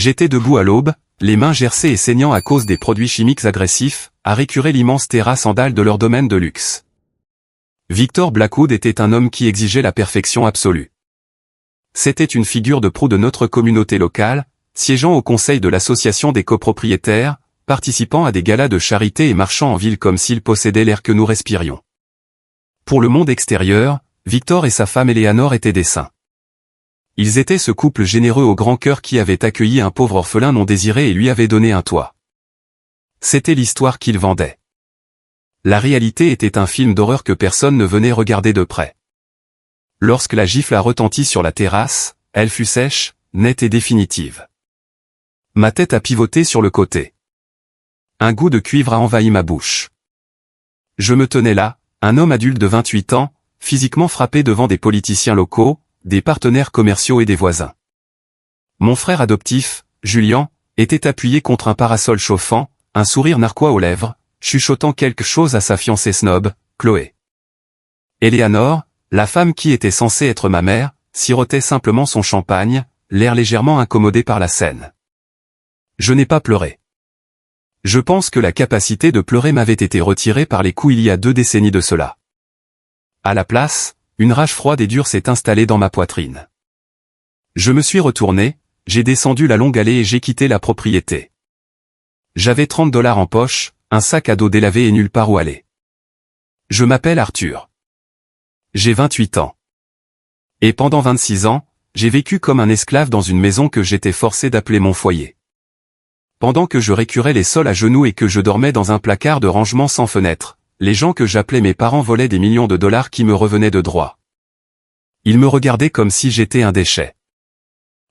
J'étais debout à l'aube, les mains gercées et saignant à cause des produits chimiques agressifs, à récurer l'immense terrasse en dalles de leur domaine de luxe. Victor Blackwood était un homme qui exigeait la perfection absolue. C'était une figure de proue de notre communauté locale, siégeant au conseil de l'association des copropriétaires, participant à des galas de charité et marchant en ville comme s'il possédait l'air que nous respirions. Pour le monde extérieur, Victor et sa femme Eleanor étaient des saints. Ils étaient ce couple généreux au grand cœur qui avait accueilli un pauvre orphelin non désiré et lui avait donné un toit. C'était l'histoire qu'ils vendaient. La réalité était un film d'horreur que personne ne venait regarder de près. Lorsque la gifle a retenti sur la terrasse, elle fut sèche, nette et définitive. Ma tête a pivoté sur le côté. Un goût de cuivre a envahi ma bouche. Je me tenais là, un homme adulte de 28 ans, physiquement frappé devant des politiciens locaux, des partenaires commerciaux et des voisins. Mon frère adoptif, Julian, était appuyé contre un parasol chauffant, un sourire narquois aux lèvres, chuchotant quelque chose à sa fiancée snob, Chloé. Eleanor, la femme qui était censée être ma mère, sirotait simplement son champagne, l'air légèrement incommodé par la scène. Je n'ai pas pleuré. Je pense que la capacité de pleurer m'avait été retirée par les coups il y a 2 décennies de cela. À la place, une rage froide et dure s'est installée dans ma poitrine. Je me suis retourné, j'ai descendu la longue allée et j'ai quitté la propriété. J'avais $30 en poche, un sac à dos délavé et nulle part où aller. Je m'appelle Arthur. J'ai 28 ans. Et pendant 26 ans, j'ai vécu comme un esclave dans une maison que j'étais forcé d'appeler mon foyer. Pendant que je récurais les sols à genoux et que je dormais dans un placard de rangement sans fenêtre, les gens que j'appelais mes parents volaient des millions de dollars qui me revenaient de droit. Ils me regardaient comme si j'étais un déchet.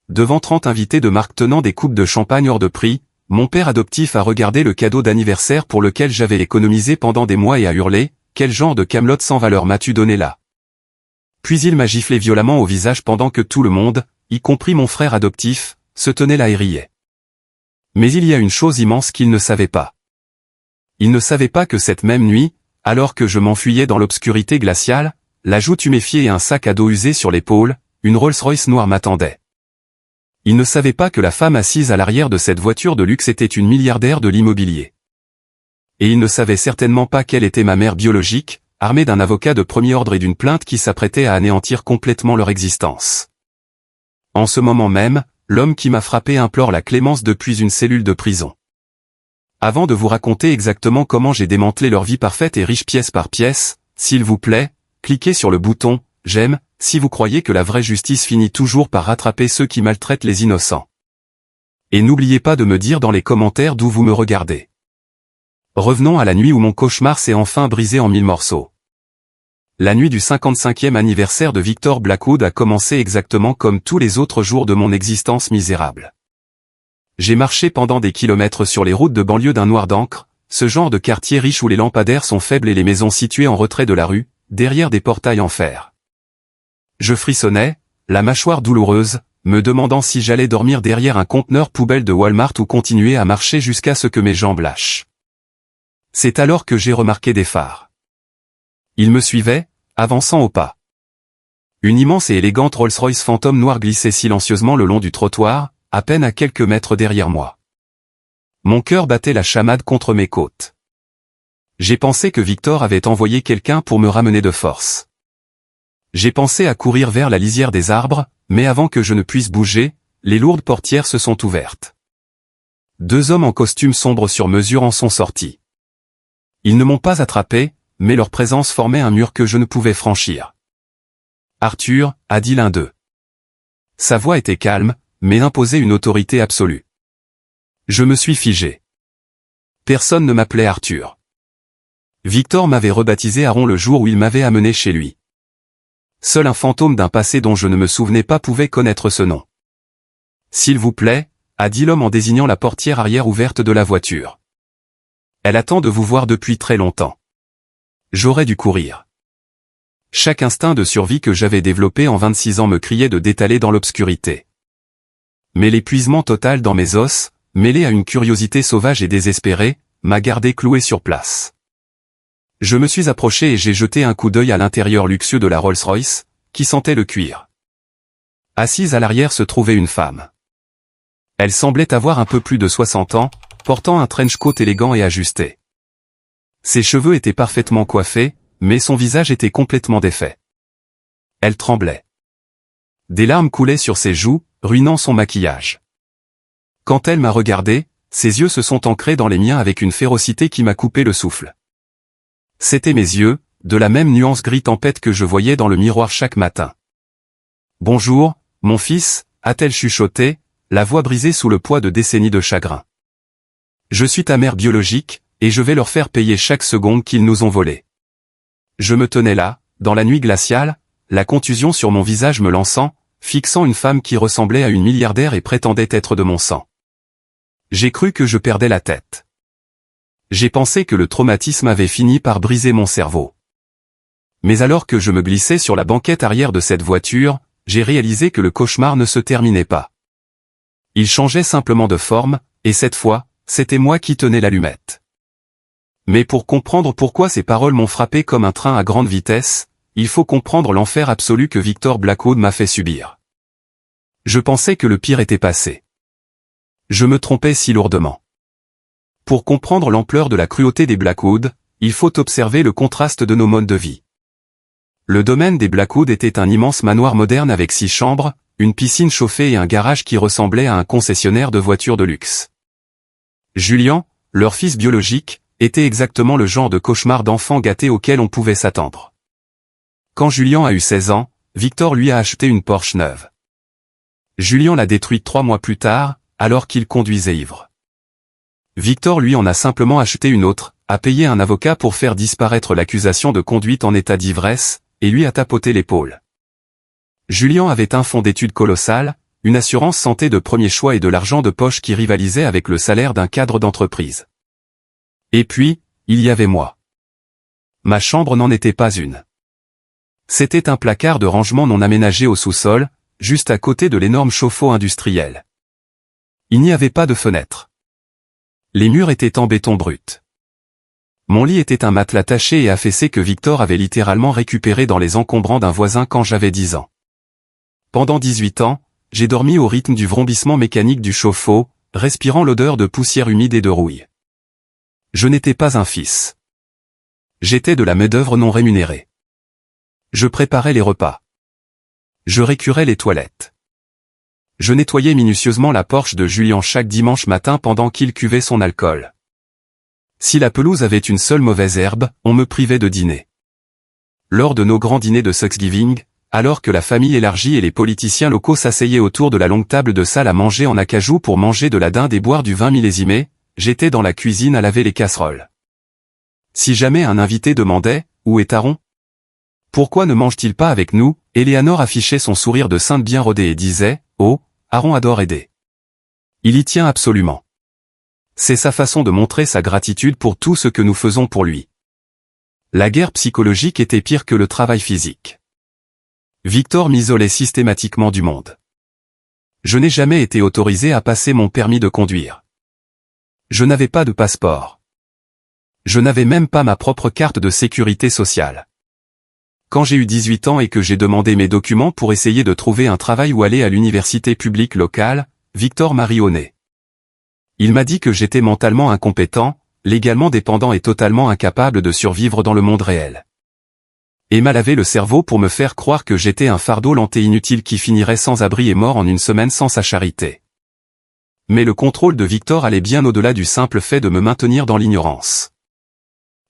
Devant 30 invités de marque tenant des coupes de champagne hors de prix, mon père adoptif a regardé le cadeau d'anniversaire pour lequel j'avais économisé pendant des mois et a hurlé « Quel genre de camelote sans valeur m'as-tu donné là ?» Puis il m'a giflé violemment au visage pendant que tout le monde, y compris mon frère adoptif, se tenait là et riait. Mais il y a une chose immense qu'il ne savait pas. Il ne savait pas que cette même nuit, alors que je m'enfuyais dans l'obscurité glaciale, la joue tuméfiée et un sac à dos usé sur l'épaule, une Rolls-Royce noire m'attendait. Il ne savait pas que la femme assise à l'arrière de cette voiture de luxe était une milliardaire de l'immobilier. Et il ne savait certainement pas quelle était ma mère biologique, armée d'un avocat de premier ordre et d'une plainte qui s'apprêtait à anéantir complètement leur existence. En ce moment même, l'homme qui m'a frappé implore la clémence depuis une cellule de prison. Avant de vous raconter exactement comment j'ai démantelé leur vie parfaite et riche pièce par pièce, s'il vous plaît, cliquez sur le bouton « J'aime » si vous croyez que la vraie justice finit toujours par rattraper ceux qui maltraitent les innocents. Et n'oubliez pas de me dire dans les commentaires d'où vous me regardez. Revenons à la nuit où mon cauchemar s'est enfin brisé en 1000 morceaux. La nuit du 55e anniversaire de Victor Blackwood a commencé exactement comme tous les autres jours de mon existence misérable. J'ai marché pendant des kilomètres sur les routes de banlieue d'un noir d'encre, ce genre de quartier riche où les lampadaires sont faibles et les maisons situées en retrait de la rue, derrière des portails en fer. Je frissonnais, la mâchoire douloureuse, me demandant si j'allais dormir derrière un conteneur poubelle de Walmart ou continuer à marcher jusqu'à ce que mes jambes lâchent. C'est alors que j'ai remarqué des phares. Ils me suivaient, avançant au pas. Une immense et élégante Rolls-Royce fantôme noire glissait silencieusement le long du trottoir, à peine à quelques mètres derrière moi. Mon cœur battait la chamade contre mes côtes. J'ai pensé que Victor avait envoyé quelqu'un pour me ramener de force. J'ai pensé à courir vers la lisière des arbres, mais avant que je ne puisse bouger, les lourdes portières se sont ouvertes. 2 hommes en costume sombre sur mesure en sont sortis. Ils ne m'ont pas attrapé, mais leur présence formait un mur que je ne pouvais franchir. « Arthur » a dit l'un d'eux. Sa voix était calme, mais imposait une autorité absolue. Je me suis figé. Personne ne m'appelait Arthur. Victor m'avait rebaptisé Aaron le jour où il m'avait amené chez lui. Seul un fantôme d'un passé dont je ne me souvenais pas pouvait connaître ce nom. « S'il vous plaît » a dit l'homme en désignant la portière arrière ouverte de la voiture. « Elle attend de vous voir depuis très longtemps. » J'aurais dû courir. Chaque instinct de survie que j'avais développé en 26 ans me criait de détaler dans l'obscurité. Mais l'épuisement total dans mes os, mêlé à une curiosité sauvage et désespérée, m'a gardé cloué sur place. Je me suis approché et j'ai jeté un coup d'œil à l'intérieur luxueux de la Rolls-Royce, qui sentait le cuir. Assise à l'arrière se trouvait une femme. Elle semblait avoir un peu plus de 60 ans, portant un trench coat élégant et ajusté. Ses cheveux étaient parfaitement coiffés, mais son visage était complètement défait. Elle tremblait. Des larmes coulaient sur ses joues, ruinant son maquillage. Quand elle m'a regardé, ses yeux se sont ancrés dans les miens avec une férocité qui m'a coupé le souffle. C'étaient mes yeux, de la même nuance gris tempête que je voyais dans le miroir chaque matin. « Bonjour, mon fils », a-t-elle chuchoté, la voix brisée sous le poids de décennies de chagrin. « Je suis ta mère biologique, et je vais leur faire payer chaque seconde qu'ils nous ont volée. » Je me tenais là, dans la nuit glaciale, la contusion sur mon visage me lançant, fixant une femme qui ressemblait à une milliardaire et prétendait être de mon sang. J'ai cru que je perdais la tête. J'ai pensé que le traumatisme avait fini par briser mon cerveau. Mais alors que je me glissais sur la banquette arrière de cette voiture, j'ai réalisé que le cauchemar ne se terminait pas. Il changeait simplement de forme, et cette fois, c'était moi qui tenais l'allumette. Mais pour comprendre pourquoi ces paroles m'ont frappé comme un train à grande vitesse, il faut comprendre l'enfer absolu que Victor Blackwood m'a fait subir. Je pensais que le pire était passé. Je me trompais si lourdement. Pour comprendre l'ampleur de la cruauté des Blackwood, il faut observer le contraste de nos modes de vie. Le domaine des Blackwood était un immense manoir moderne avec 6 chambres, une piscine chauffée et un garage qui ressemblait à un concessionnaire de voitures de luxe. Julian, leur fils biologique, était exactement le genre de cauchemar d'enfant gâté auquel on pouvait s'attendre. Quand Julian a eu 16 ans, Victor lui a acheté une Porsche neuve. Julian l'a détruite 3 mois plus tard, alors qu'il conduisait ivre. Victor lui en a simplement acheté une autre, a payé un avocat pour faire disparaître l'accusation de conduite en état d'ivresse, et lui a tapoté l'épaule. Julian avait un fonds d'études colossal, une assurance santé de premier choix et de l'argent de poche qui rivalisait avec le salaire d'un cadre d'entreprise. Et puis, il y avait moi. Ma chambre n'en était pas une. C'était un placard de rangement non aménagé au sous-sol, juste à côté de l'énorme chauffe-eau industriel. Il n'y avait pas de fenêtre. Les murs étaient en béton brut. Mon lit était un matelas taché et affaissé que Victor avait littéralement récupéré dans les encombrants d'un voisin quand j'avais 10 ans. Pendant 18 ans, j'ai dormi au rythme du vrombissement mécanique du chauffe-eau, respirant l'odeur de poussière humide et de rouille. Je n'étais pas un fils. J'étais de la main-d'œuvre non rémunérée. Je préparais les repas. Je récurais les toilettes. Je nettoyais minutieusement la Porsche de Julian chaque dimanche matin pendant qu'il cuvait son alcool. Si la pelouse avait une seule mauvaise herbe, on me privait de dîner. Lors de nos grands dîners de Thanksgiving, alors que la famille élargie et les politiciens locaux s'asseyaient autour de la longue table de salle à manger en acajou pour manger de la dinde et boire du vin millésimé, j'étais dans la cuisine à laver les casseroles. Si jamais un invité demandait « Où est Aaron ? Pourquoi ne mange-t-il pas avec nous ?» Eleanor affichait son sourire de sainte bien rodé et disait « Oh, Aaron adore aider. Il y tient absolument. C'est sa façon de montrer sa gratitude pour tout ce que nous faisons pour lui. » La guerre psychologique était pire que le travail physique. Victor m'isolait systématiquement du monde. Je n'ai jamais été autorisé à passer mon permis de conduire. Je n'avais pas de passeport. Je n'avais même pas ma propre carte de sécurité sociale. Quand j'ai eu 18 ans et que j'ai demandé mes documents pour essayer de trouver un travail ou aller à l'université publique locale, Victor m'a ri au nez. Il m'a dit que j'étais mentalement incompétent, légalement dépendant et totalement incapable de survivre dans le monde réel. Et m'a lavé le cerveau pour me faire croire que j'étais un fardeau lent et inutile qui finirait sans abri et mort en une semaine sans sa charité. Mais le contrôle de Victor allait bien au-delà du simple fait de me maintenir dans l'ignorance.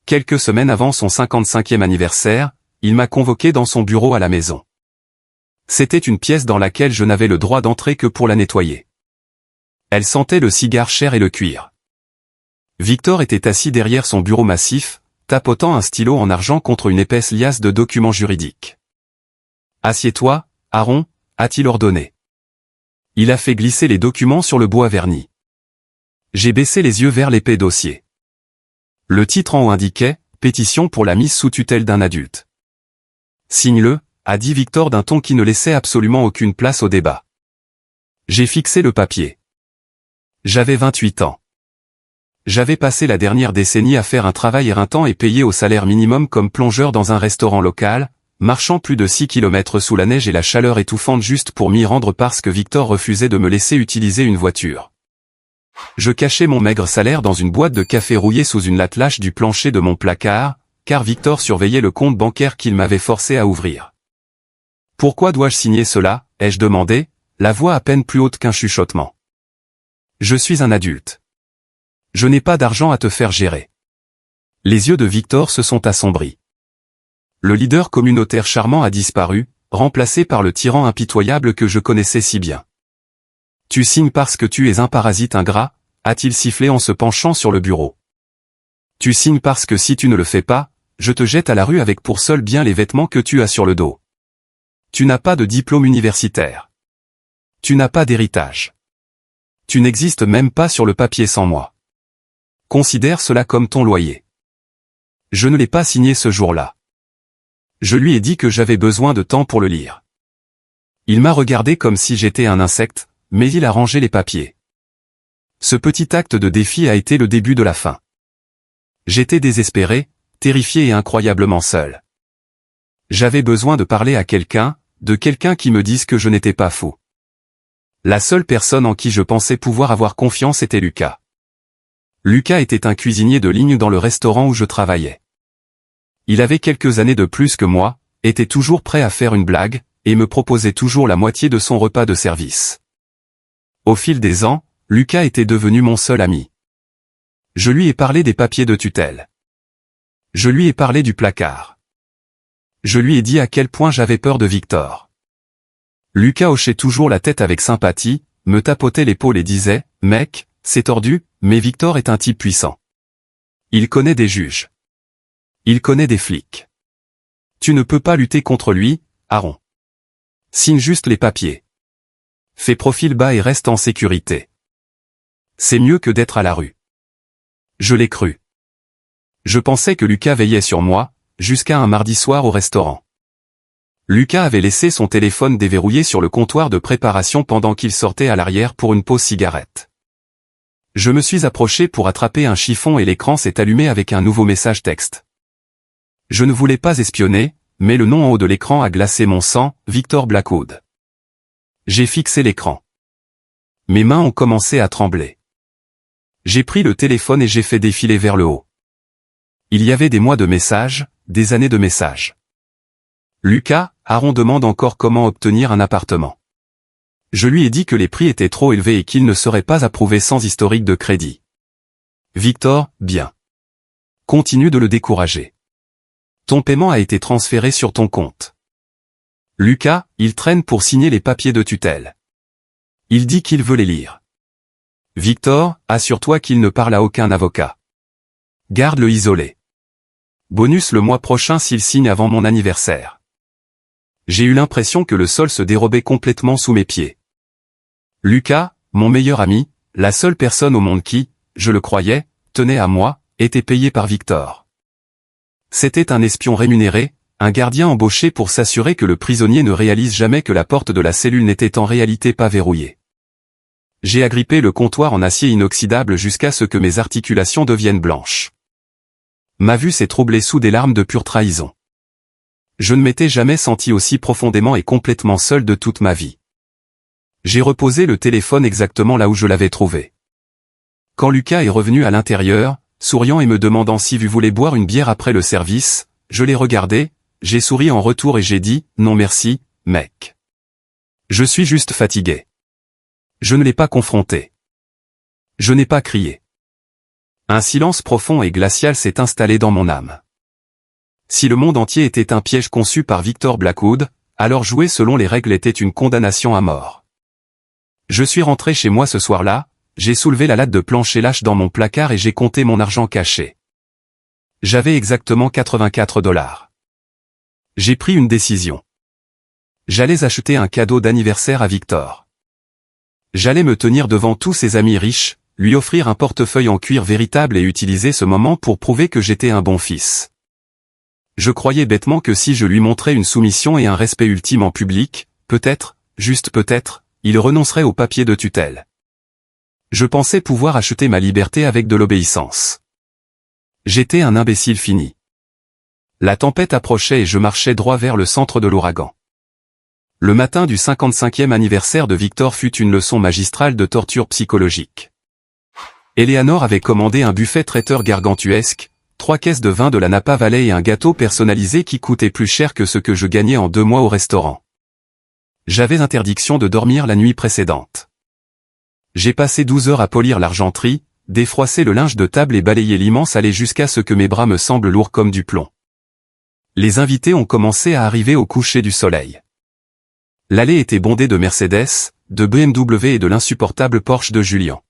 Quelques semaines avant son 55e anniversaire, il m'a convoqué dans son bureau à la maison. C'était une pièce dans laquelle je n'avais le droit d'entrer que pour la nettoyer. Elle sentait le cigare cher et le cuir. Victor était assis derrière son bureau massif, tapotant un stylo en argent contre une épaisse liasse de documents juridiques. « Assieds-toi, Aaron » a-t-il ordonné. Il a fait glisser les documents sur le bois verni. J'ai baissé les yeux vers l'épais dossier. Le titre en haut indiquait « Pétition pour la mise sous tutelle d'un adulte ». « Signe-le » a dit Victor d'un ton qui ne laissait absolument aucune place au débat. J'ai fixé le papier. J'avais 28 ans. J'avais passé la dernière décennie à faire un travail éreintant et payé au salaire minimum comme plongeur dans un restaurant local, marchant plus de 6 kilomètres sous la neige et la chaleur étouffante juste pour m'y rendre parce que Victor refusait de me laisser utiliser une voiture. Je cachais mon maigre salaire dans une boîte de café rouillée sous une latte lâche du plancher de mon placard, car Victor surveillait le compte bancaire qu'il m'avait forcé à ouvrir. « Pourquoi dois-je signer cela ?» ai-je demandé, la voix à peine plus haute qu'un chuchotement. « Je suis un adulte. Je n'ai pas d'argent à te faire gérer. » Les yeux de Victor se sont assombris. Le leader communautaire charmant a disparu, remplacé par le tyran impitoyable que je connaissais si bien. « Tu signes parce que tu es un parasite ingrat », a-t-il sifflé en se penchant sur le bureau. « Tu signes parce que si tu ne le fais pas, je te jette à la rue avec pour seul bien les vêtements que tu as sur le dos. Tu n'as pas de diplôme universitaire. Tu n'as pas d'héritage. Tu n'existes même pas sur le papier sans moi. Considère cela comme ton loyer. » Je ne l'ai pas signé ce jour-là. Je lui ai dit que j'avais besoin de temps pour le lire. Il m'a regardé comme si j'étais un insecte, mais il a rangé les papiers. Ce petit acte de défi a été le début de la fin. J'étais désespéré, terrifié et incroyablement seul. J'avais besoin de parler à quelqu'un, de quelqu'un qui me dise que je n'étais pas fou. La seule personne en qui je pensais pouvoir avoir confiance était Lucas. Lucas était un cuisinier de ligne dans le restaurant où je travaillais. Il avait quelques années de plus que moi, était toujours prêt à faire une blague, et me proposait toujours la moitié de son repas de service. Au fil des ans, Lucas était devenu mon seul ami. Je lui ai parlé des papiers de tutelle. Je lui ai parlé du placard. Je lui ai dit à quel point j'avais peur de Victor. Lucas hochait toujours la tête avec sympathie, me tapotait l'épaule et disait « Mec, c'est tordu, mais Victor est un type puissant. Il connaît des juges. Il connaît des flics. Tu ne peux pas lutter contre lui, Aaron. Signe juste les papiers. Fais profil bas et reste en sécurité. C'est mieux que d'être à la rue. » Je l'ai cru. Je pensais que Lucas veillait sur moi, jusqu'à un mardi soir au restaurant. Lucas avait laissé son téléphone déverrouillé sur le comptoir de préparation pendant qu'il sortait à l'arrière pour une pause cigarette. Je me suis approché pour attraper un chiffon et l'écran s'est allumé avec un nouveau message texte. Je ne voulais pas espionner, mais le nom en haut de l'écran a glacé mon sang, Victor Blackwood. J'ai fixé l'écran. Mes mains ont commencé à trembler. J'ai pris le téléphone et j'ai fait défiler vers le haut. Il y avait des mois de messages, des années de messages. Lucas, Aaron demande encore comment obtenir un appartement. Je lui ai dit que les prix étaient trop élevés et qu'il ne serait pas approuvé sans historique de crédit. Victor, bien. Continue de le décourager. Ton paiement a été transféré sur ton compte. Lucas, il traîne pour signer les papiers de tutelle. Il dit qu'il veut les lire. Victor, assure-toi qu'il ne parle à aucun avocat. Garde-le isolé. Bonus le mois prochain s'il signe avant mon anniversaire. J'ai eu l'impression que le sol se dérobait complètement sous mes pieds. Lucas, mon meilleur ami, la seule personne au monde qui, je le croyais, tenait à moi, était payé par Victor. C'était un espion rémunéré, un gardien embauché pour s'assurer que le prisonnier ne réalise jamais que la porte de la cellule n'était en réalité pas verrouillée. J'ai agrippé le comptoir en acier inoxydable jusqu'à ce que mes articulations deviennent blanches. Ma vue s'est troublée sous des larmes de pure trahison. Je ne m'étais jamais senti aussi profondément et complètement seul de toute ma vie. J'ai reposé le téléphone exactement là où je l'avais trouvé. Quand Lucas est revenu à l'intérieur, souriant et me demandant si vous voulez boire une bière après le service, je l'ai regardé, j'ai souri en retour et j'ai dit « Non merci, mec. Je suis juste fatigué. » Je ne l'ai pas confronté. Je n'ai pas crié. Un silence profond et glacial s'est installé dans mon âme. Si le monde entier était un piège conçu par Victor Blackwood, alors jouer selon les règles était une condamnation à mort. Je suis rentré chez moi ce soir-là, j'ai soulevé la latte de plancher lâche dans mon placard et j'ai compté mon argent caché. J'avais exactement 84 $. J'ai pris une décision. J'allais acheter un cadeau d'anniversaire à Victor. J'allais me tenir devant tous ses amis riches, lui offrir un portefeuille en cuir véritable et utiliser ce moment pour prouver que j'étais un bon fils. Je croyais bêtement que si je lui montrais une soumission et un respect ultime en public, peut-être, juste peut-être, il renoncerait au papier de tutelle. Je pensais pouvoir acheter ma liberté avec de l'obéissance. J'étais un imbécile fini. La tempête approchait et je marchais droit vers le centre de l'ouragan. Le matin du 55e anniversaire de Victor fut une leçon magistrale de torture psychologique. Eleanor avait commandé un buffet traiteur gargantuesque, 3 caisses de vin de la Napa Valley et un gâteau personnalisé qui coûtait plus cher que ce que je gagnais en 2 mois au restaurant. J'avais interdiction de dormir la nuit précédente. J'ai passé 12 heures à polir l'argenterie, défroisser le linge de table et balayer l'immense allée jusqu'à ce que mes bras me semblent lourds comme du plomb. Les invités ont commencé à arriver au coucher du soleil. L'allée était bondée de Mercedes, de BMW et de l'insupportable Porsche de Julien.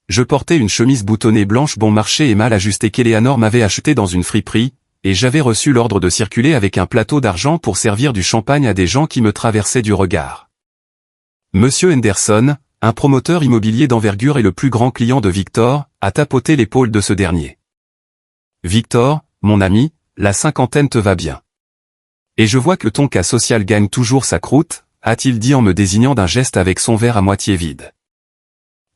Je portais une chemise boutonnée blanche bon marché et mal ajustée qu'Eleanor m'avait achetée dans une friperie, et j'avais reçu l'ordre de circuler avec un plateau d'argent pour servir du champagne à des gens qui me traversaient du regard. Monsieur Henderson, un promoteur immobilier d'envergure et le plus grand client de Victor, a tapoté l'épaule de ce dernier. Victor, mon ami, la cinquantaine te va bien. Et je vois que ton cas social gagne toujours sa croûte, a-t-il dit en me désignant d'un geste avec son verre à moitié vide.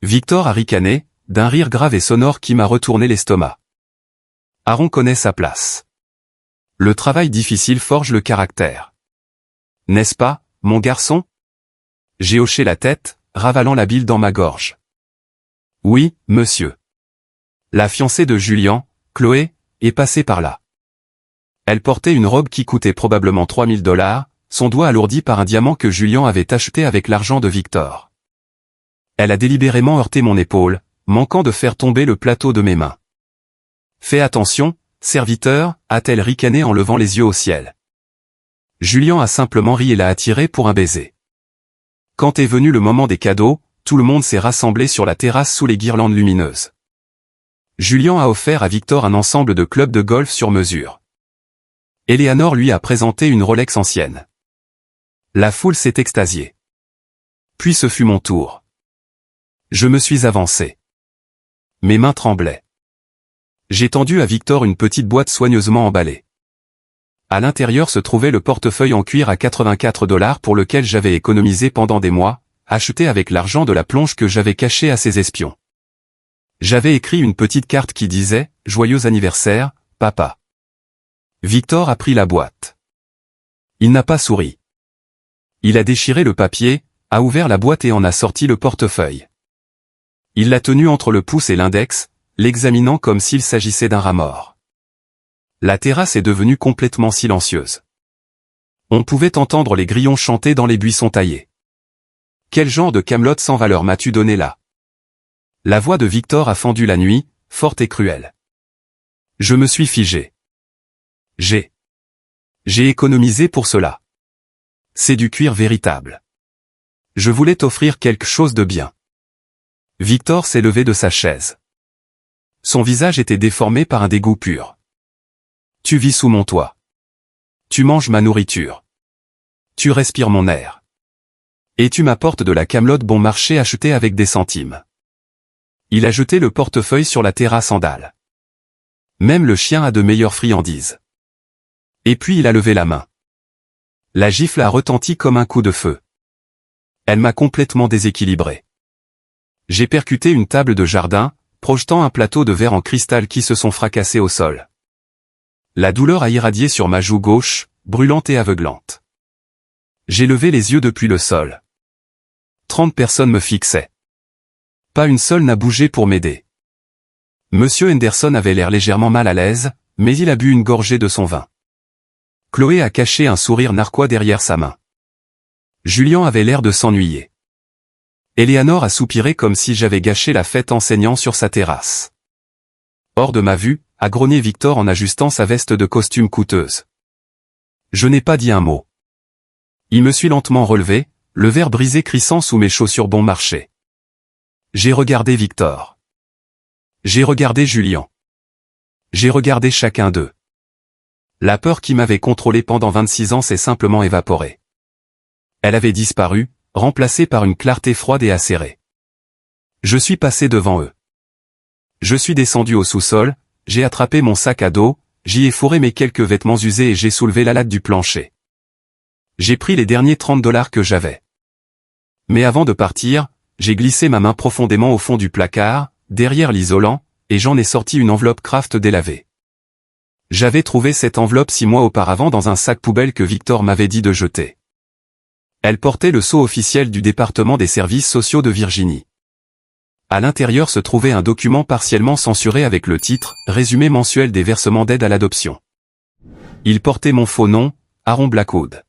Victor a ricané, d'un rire grave et sonore qui m'a retourné l'estomac. Aaron connaît sa place. Le travail difficile forge le caractère. N'est-ce pas, mon garçon? J'ai hoché la tête, ravalant la bile dans ma gorge. Oui, monsieur. La fiancée de Julien, Chloé, est passée par là. Elle portait une robe qui coûtait probablement $3000, son doigt alourdi par un diamant que Julien avait acheté avec l'argent de Victor. Elle a délibérément heurté mon épaule, manquant de faire tomber le plateau de mes mains. Fais attention, serviteur, a-t-elle ricané en levant les yeux au ciel. Julien a simplement ri et l'a attiré pour un baiser. Quand est venu le moment des cadeaux, tout le monde s'est rassemblé sur la terrasse sous les guirlandes lumineuses. Julien a offert à Victor un ensemble de clubs de golf sur mesure. Eleanor lui a présenté une Rolex ancienne. La foule s'est extasiée. Puis ce fut mon tour. Je me suis avancé. Mes mains tremblaient. J'ai tendu à Victor une petite boîte soigneusement emballée. À l'intérieur se trouvait le portefeuille en cuir à $84 pour lequel j'avais économisé pendant des mois, acheté avec l'argent de la plonge que j'avais caché à ses espions. J'avais écrit une petite carte qui disait « Joyeux anniversaire, papa ». Victor a pris la boîte. Il n'a pas souri. Il a déchiré le papier, a ouvert la boîte et en a sorti le portefeuille. Il l'a tenu entre le pouce et l'index, l'examinant comme s'il s'agissait d'un rat mort. La terrasse est devenue complètement silencieuse. On pouvait entendre les grillons chanter dans les buissons taillés. Quel genre de camelote sans valeur m'as-tu donné là? La voix de Victor a fendu la nuit, forte et cruelle. Je me suis figé. J'ai économisé pour cela. C'est du cuir véritable. Je voulais t'offrir quelque chose de bien. Victor s'est levé de sa chaise. Son visage était déformé par un dégoût pur. Tu vis sous mon toit. Tu manges ma nourriture. Tu respires mon air. Et tu m'apportes de la camelote bon marché achetée avec des centimes. Il a jeté le portefeuille sur la terrasse en dalle. Même le chien a de meilleures friandises. Et puis il a levé la main. La gifle a retenti comme un coup de feu. Elle m'a complètement déséquilibré. J'ai percuté une table de jardin, projetant un plateau de verre en cristal qui se sont fracassés au sol. La douleur a irradié sur ma joue gauche, brûlante et aveuglante. J'ai levé les yeux depuis le sol. 30 personnes me fixaient. Pas une seule n'a bougé pour m'aider. Monsieur Henderson avait l'air légèrement mal à l'aise, mais il a bu une gorgée de son vin. Chloé a caché un sourire narquois derrière sa main. Julien avait l'air de s'ennuyer. Eleanor a soupiré comme si j'avais gâché la fête enseignant sur sa terrasse. Hors de ma vue, a grogné Victor en ajustant sa veste de costume coûteuse. Je n'ai pas dit un mot. Il me suis lentement relevé, le verre brisé crissant sous mes chaussures bon marché. J'ai regardé Victor. J'ai regardé Julien. J'ai regardé chacun d'eux. La peur qui m'avait contrôlé pendant 26 ans s'est simplement évaporée. Elle avait disparu, remplacée par une clarté froide et acérée. Je suis passé devant eux. Je suis descendu au sous-sol, j'ai attrapé mon sac à dos, j'y ai fourré mes quelques vêtements usés et j'ai soulevé la latte du plancher. J'ai pris les derniers $30 que j'avais. Mais avant de partir, j'ai glissé ma main profondément au fond du placard, derrière l'isolant, et j'en ai sorti une enveloppe Kraft délavée. J'avais trouvé cette enveloppe 6 mois auparavant dans un sac poubelle que Victor m'avait dit de jeter. Elle portait le sceau officiel du département des services sociaux de Virginie. À l'intérieur se trouvait un document partiellement censuré avec le titre « Résumé mensuel des versements d'aide à l'adoption ». Il portait mon faux nom, Aaron Blackwood.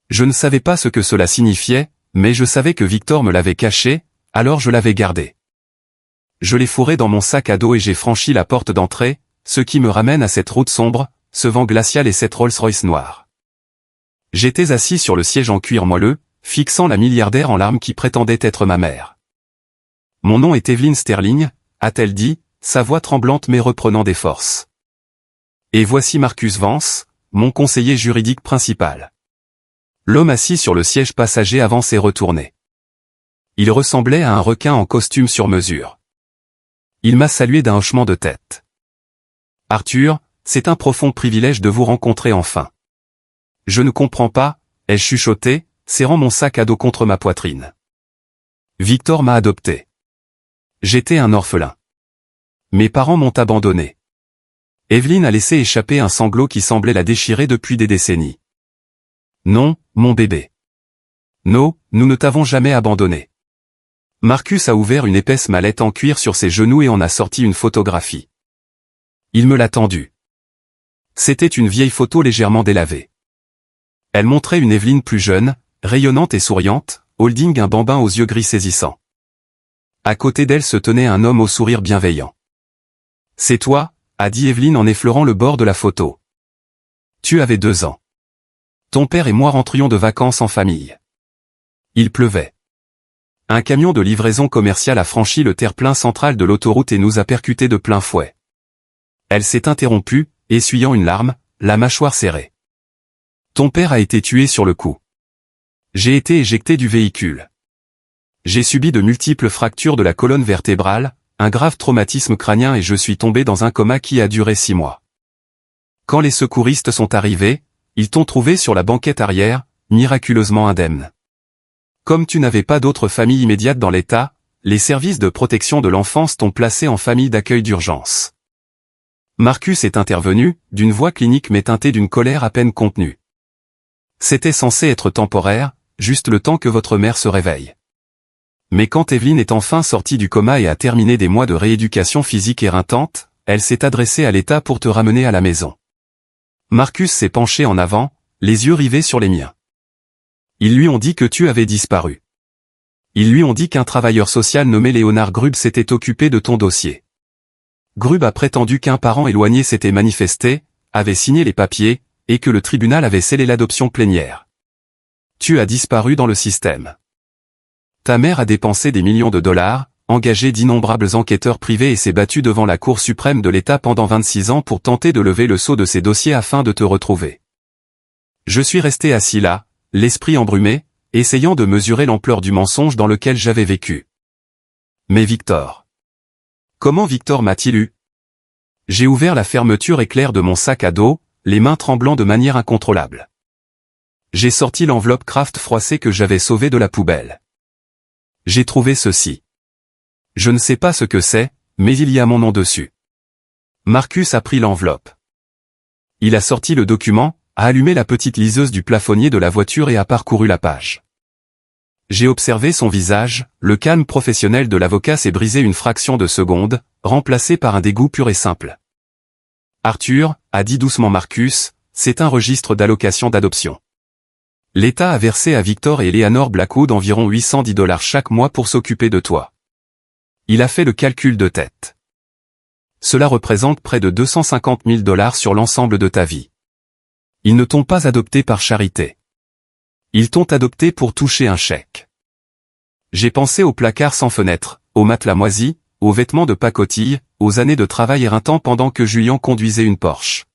Je ne savais pas ce que cela signifiait, mais je savais que Victor me l'avait caché, alors je l'avais gardé. Je l'ai fourré dans mon sac à dos et j'ai franchi la porte d'entrée, ce qui me ramène à cette route sombre, ce vent glacial et cette Rolls-Royce noire. J'étais assis sur le siège en cuir moelleux, fixant la milliardaire en larmes qui prétendait être ma mère. Mon nom est Evelyn Sterling, a-t-elle dit, sa voix tremblante mais reprenant des forces. Et voici Marcus Vance, mon conseiller juridique principal. L'homme assis sur le siège passager avance et retournait. Il ressemblait à un requin en costume sur mesure. Il m'a salué d'un hochement de tête. Arthur, c'est un profond privilège de vous rencontrer enfin. Je ne comprends pas, ai-je chuchoté, serrant mon sac à dos contre ma poitrine. Victor m'a adopté. J'étais un orphelin. Mes parents m'ont abandonné. Evelyn a laissé échapper un sanglot qui semblait la déchirer depuis des décennies. Non, mon bébé. Non, nous ne t'avons jamais abandonné. Marcus a ouvert une épaisse mallette en cuir sur ses genoux et en a sorti une photographie. Il me l'a tendue. C'était une vieille photo légèrement délavée. Elle montrait une Evelyn plus jeune, rayonnante et souriante, holding un bambin aux yeux gris saisissants. À côté d'elle se tenait un homme au sourire bienveillant. « C'est toi » a dit Evelyn en effleurant le bord de la photo. « Tu avais 2 ans. Ton père et moi rentrions de vacances en famille. Il pleuvait. Un camion de livraison commerciale a franchi le terre-plein central de l'autoroute et nous a percutés de plein fouet. Elle s'est interrompue, essuyant une larme, la mâchoire serrée. Ton père a été tué sur le coup. J'ai été éjecté du véhicule. J'ai subi de multiples fractures de la colonne vertébrale, un grave traumatisme crânien et je suis tombé dans un coma qui a duré 6 mois. Quand les secouristes sont arrivés, ils t'ont trouvé sur la banquette arrière, miraculeusement indemne. Comme tu n'avais pas d'autre famille immédiate dans l'État, les services de protection de l'enfance t'ont placé en famille d'accueil d'urgence. Marcus est intervenu, d'une voix clinique mais teintée d'une colère à peine contenue. C'était censé être temporaire, juste le temps que votre mère se réveille. Mais quand Evelyn est enfin sortie du coma et a terminé des mois de rééducation physique éreintante, elle s'est adressée à l'État pour te ramener à la maison. Marcus s'est penché en avant, les yeux rivés sur les miens. Ils lui ont dit que tu avais disparu. Ils lui ont dit qu'un travailleur social nommé Léonard Grubb s'était occupé de ton dossier. Grubb a prétendu qu'un parent éloigné s'était manifesté, avait signé les papiers, et que le tribunal avait scellé l'adoption plénière. Tu as disparu dans le système. Ta mère a dépensé des millions de dollars, engagé d'innombrables enquêteurs privés et s'est battue devant la Cour suprême de l'État pendant 26 ans pour tenter de lever le sceau de ces dossiers afin de te retrouver. Je suis resté assis là, l'esprit embrumé, essayant de mesurer l'ampleur du mensonge dans lequel j'avais vécu. Mais Victor. Comment Victor m'a-t-il eu? J'ai ouvert la fermeture éclair de mon sac à dos, les mains tremblant de manière incontrôlable. J'ai sorti l'enveloppe Kraft froissée que j'avais sauvée de la poubelle. J'ai trouvé ceci. Je ne sais pas ce que c'est, mais il y a mon nom dessus. Marcus a pris l'enveloppe. Il a sorti le document, a allumé la petite liseuse du plafonnier de la voiture et a parcouru la page. J'ai observé son visage, le calme professionnel de l'avocat s'est brisé une fraction de seconde, remplacé par un dégoût pur et simple. Arthur, a dit doucement Marcus, c'est un registre d'allocation d'adoption. L'État a versé à Victor et Eleanor Blackwood environ 810 $ chaque mois pour s'occuper de toi. Il a fait le calcul de tête. Cela représente près de 250 000 $ sur l'ensemble de ta vie. Ils ne t'ont pas adopté par charité. Ils t'ont adopté pour toucher un chèque. J'ai pensé aux placards sans fenêtre, aux matelas moisis, aux vêtements de pacotille, aux années de travail éreintant pendant que Julien conduisait une Porsche.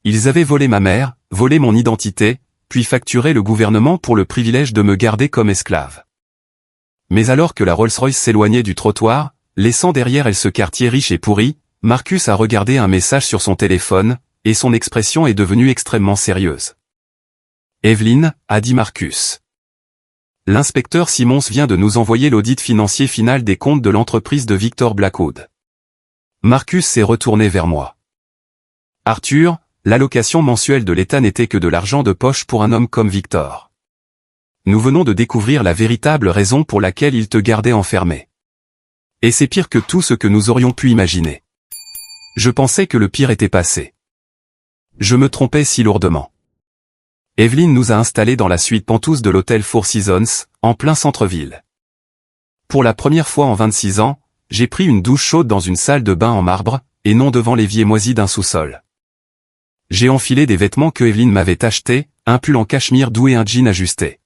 Ils avaient volé ma mère, volé mon identité, puis facturé le gouvernement pour le privilège de me garder comme esclave. Mais alors que la Rolls-Royce s'éloignait du trottoir, laissant derrière elle ce quartier riche et pourri, Marcus a regardé un message sur son téléphone, et son expression est devenue extrêmement sérieuse. Evelyn, a dit Marcus. L'inspecteur Simmons vient de nous envoyer l'audit financier final des comptes de l'entreprise de Victor Blackwood. Marcus s'est retourné vers moi. Arthur, l'allocation mensuelle de l'État n'était que de l'argent de poche pour un homme comme Victor. Nous venons de découvrir la véritable raison pour laquelle il te gardait enfermé. Et c'est pire que tout ce que nous aurions pu imaginer. Je pensais que le pire était passé. Je me trompais si lourdement. Evelyne nous a installés dans la suite pentouse de l'hôtel Four Seasons, en plein centre-ville. Pour la première fois en 26 ans, j'ai pris une douche chaude dans une salle de bain en marbre, et non devant l'évier moisi d'un sous-sol. J'ai enfilé des vêtements que Evelyne m'avait achetés, un pull en cachemire doux et un jean ajusté.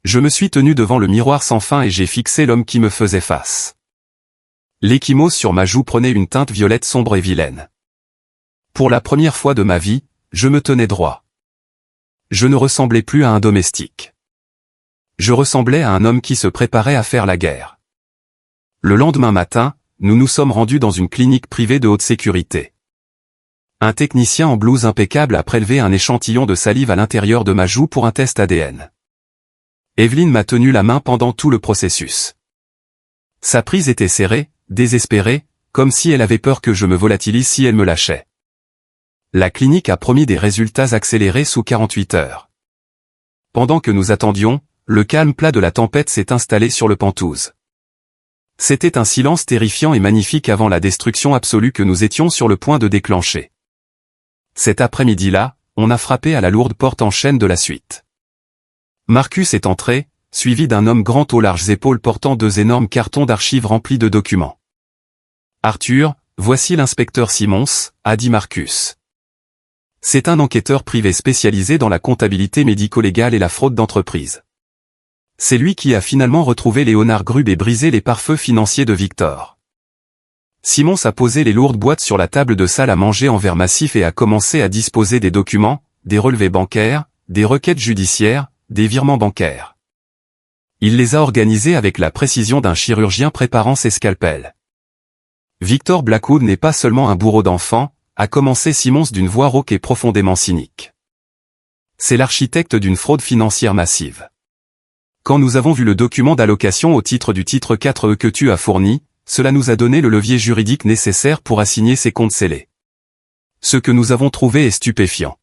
Je me suis tenu devant le miroir sans fin et j'ai fixé l'homme qui me faisait face. L'échymose sur ma joue prenait une teinte violette sombre et vilaine. Pour la première fois de ma vie, je me tenais droit. Je ne ressemblais plus à un domestique. Je ressemblais à un homme qui se préparait à faire la guerre. Le lendemain matin, nous nous sommes rendus dans une clinique privée de haute sécurité. Un technicien en blouse impeccable a prélevé un échantillon de salive à l'intérieur de ma joue pour un test ADN. Evelyne m'a tenu la main pendant tout le processus. Sa prise était serrée, désespérée, comme si elle avait peur que je me volatilise si elle me lâchait. La clinique a promis des résultats accélérés sous 48 heures. Pendant que nous attendions, le calme plat de la tempête s'est installé sur le Pentouse. C'était un silence terrifiant et magnifique avant la destruction absolue que nous étions sur le point de déclencher. Cet après-midi-là, on a frappé à la lourde porte en chêne de la suite. Marcus est entré, suivi d'un homme grand aux larges épaules portant 2 énormes cartons d'archives remplis de documents. « Arthur, voici l'inspecteur Simons », a dit Marcus. C'est un enquêteur privé spécialisé dans la comptabilité médico-légale et la fraude d'entreprise. C'est lui qui a finalement retrouvé Léonard Grubb et brisé les pare-feux financiers de Victor. Simons a posé les lourdes boîtes sur la table de salle à manger en verre massif et a commencé à disposer des documents, des relevés bancaires, des requêtes judiciaires, des virements bancaires. Il les a organisés avec la précision d'un chirurgien préparant ses scalpels. Victor Blackwood n'est pas seulement un bourreau d'enfants, a commencé Simons d'une voix rauque et profondément cynique. C'est l'architecte d'une fraude financière massive. Quand nous avons vu le document d'allocation au titre du titre 4E que tu as fourni, cela nous a donné le levier juridique nécessaire pour assigner ces comptes scellés. Ce que nous avons trouvé est stupéfiant.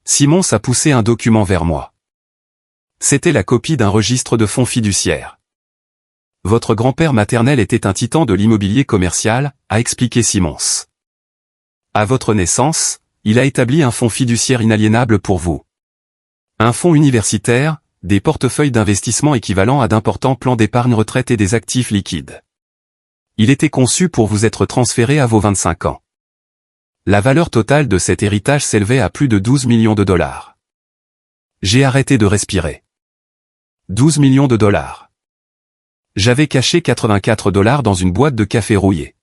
Simons a poussé un document vers moi. C'était la copie d'un registre de fonds fiduciaires. Votre grand-père maternel était un titan de l'immobilier commercial, a expliqué Simons. À votre naissance, il a établi un fonds fiduciaire inaliénable pour vous. Un fonds universitaire, des portefeuilles d'investissement équivalents à d'importants plans d'épargne retraite et des actifs liquides. Il était conçu pour vous être transféré à vos 25 ans. La valeur totale de cet héritage s'élevait à plus de 12 millions de dollars. J'ai arrêté de respirer. 12 millions de dollars. J'avais caché 84 dollars dans une boîte de café rouillé.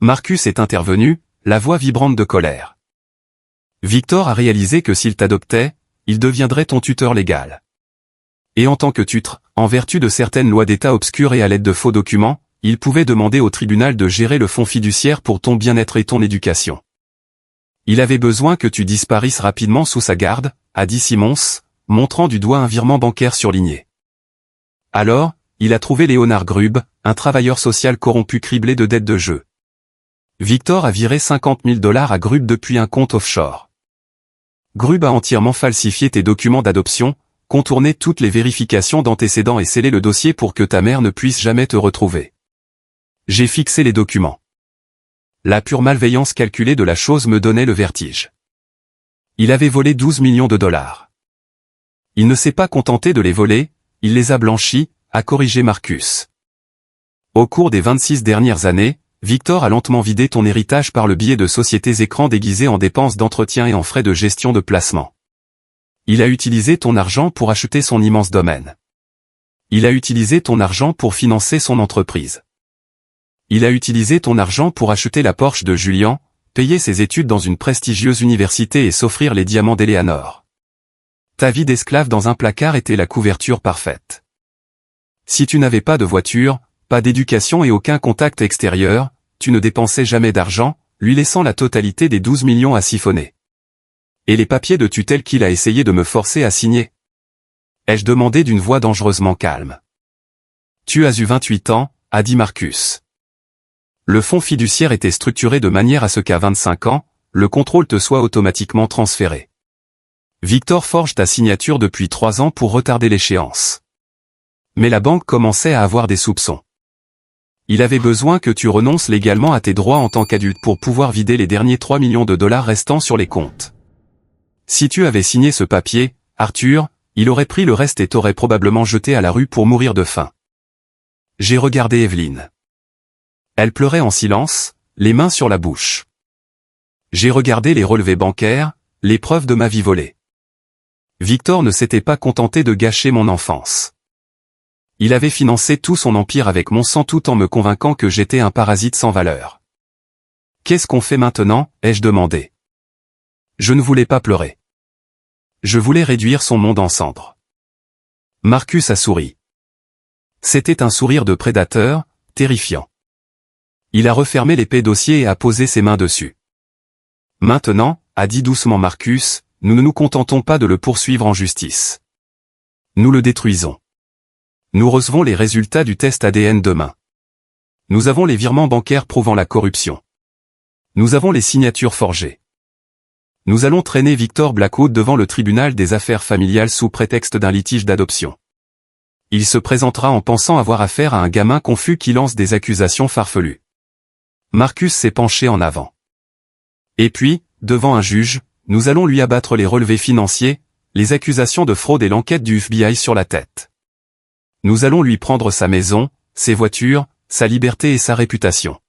Marcus est intervenu, la voix vibrante de colère. Victor a réalisé que s'il t'adoptait, il deviendrait ton tuteur légal. Et en tant que tutre, en vertu de certaines lois d'État obscures et à l'aide de faux documents, il pouvait demander au tribunal de gérer le fonds fiduciaire pour ton bien-être et ton éducation. Il avait besoin que tu disparisses rapidement sous sa garde, a dit Simons, montrant du doigt un virement bancaire surligné. Alors, il a trouvé Léonard Grubb, un travailleur social corrompu criblé de dettes de jeu. Victor a viré 50 000 dollars à Grubb depuis un compte offshore. Grubb a entièrement falsifié tes documents d'adoption, contourné toutes les vérifications d'antécédents et scellé le dossier pour que ta mère ne puisse jamais te retrouver. J'ai fixé les documents. La pure malveillance calculée de la chose me donnait le vertige. Il avait volé 12 millions de dollars. Il ne s'est pas contenté de les voler, il les a blanchis, a corrigé Marcus. Au cours des 26 dernières années, Victor a lentement vidé ton héritage par le biais de sociétés écrans déguisées en dépenses d'entretien et en frais de gestion de placement. Il a utilisé ton argent pour acheter son immense domaine. Il a utilisé ton argent pour financer son entreprise. Il a utilisé ton argent pour acheter la Porsche de Julian, payer ses études dans une prestigieuse université et s'offrir les diamants d'Éléanore. Ta vie d'esclave dans un placard était la couverture parfaite. Si tu n'avais pas de voiture, pas d'éducation et aucun contact extérieur, tu ne dépensais jamais d'argent, lui laissant la totalité des 12 millions à siphonner. Et les papiers de tutelle qu'il a essayé de me forcer à signer? Ai-je demandé d'une voix dangereusement calme. Tu as eu 28 ans, a dit Marcus. Le fonds fiduciaire était structuré de manière à ce qu'à 25 ans, le contrôle te soit automatiquement transféré. Victor forge ta signature depuis 3 ans pour retarder l'échéance. Mais la banque commençait à avoir des soupçons. Il avait besoin que tu renonces légalement à tes droits en tant qu'adulte pour pouvoir vider les derniers 3 millions de dollars restants sur les comptes. Si tu avais signé ce papier, Arthur, il aurait pris le reste et t'aurait probablement jeté à la rue pour mourir de faim. J'ai regardé Evelyn. Elle pleurait en silence, les mains sur la bouche. J'ai regardé les relevés bancaires, les preuves de ma vie volée. Victor ne s'était pas contenté de gâcher mon enfance. Il avait financé tout son empire avec mon sang tout en me convainquant que j'étais un parasite sans valeur. Qu'est-ce qu'on fait maintenant, ai-je demandé. Je ne voulais pas pleurer. Je voulais réduire son monde en cendres. Marcus a souri. C'était un sourire de prédateur, terrifiant. Il a refermé l'épais dossier et a posé ses mains dessus. Maintenant, a dit doucement Marcus, nous ne nous contentons pas de le poursuivre en justice. Nous le détruisons. Nous recevons les résultats du test ADN demain. Nous avons les virements bancaires prouvant la corruption. Nous avons les signatures forgées. Nous allons traîner Victor Blackwood devant le tribunal des affaires familiales sous prétexte d'un litige d'adoption. Il se présentera en pensant avoir affaire à un gamin confus qui lance des accusations farfelues. Marcus s'est penché en avant. Et puis, devant un juge, nous allons lui abattre les relevés financiers, les accusations de fraude et l'enquête du FBI sur la tête. Nous allons lui prendre sa maison, ses voitures, sa liberté et sa réputation.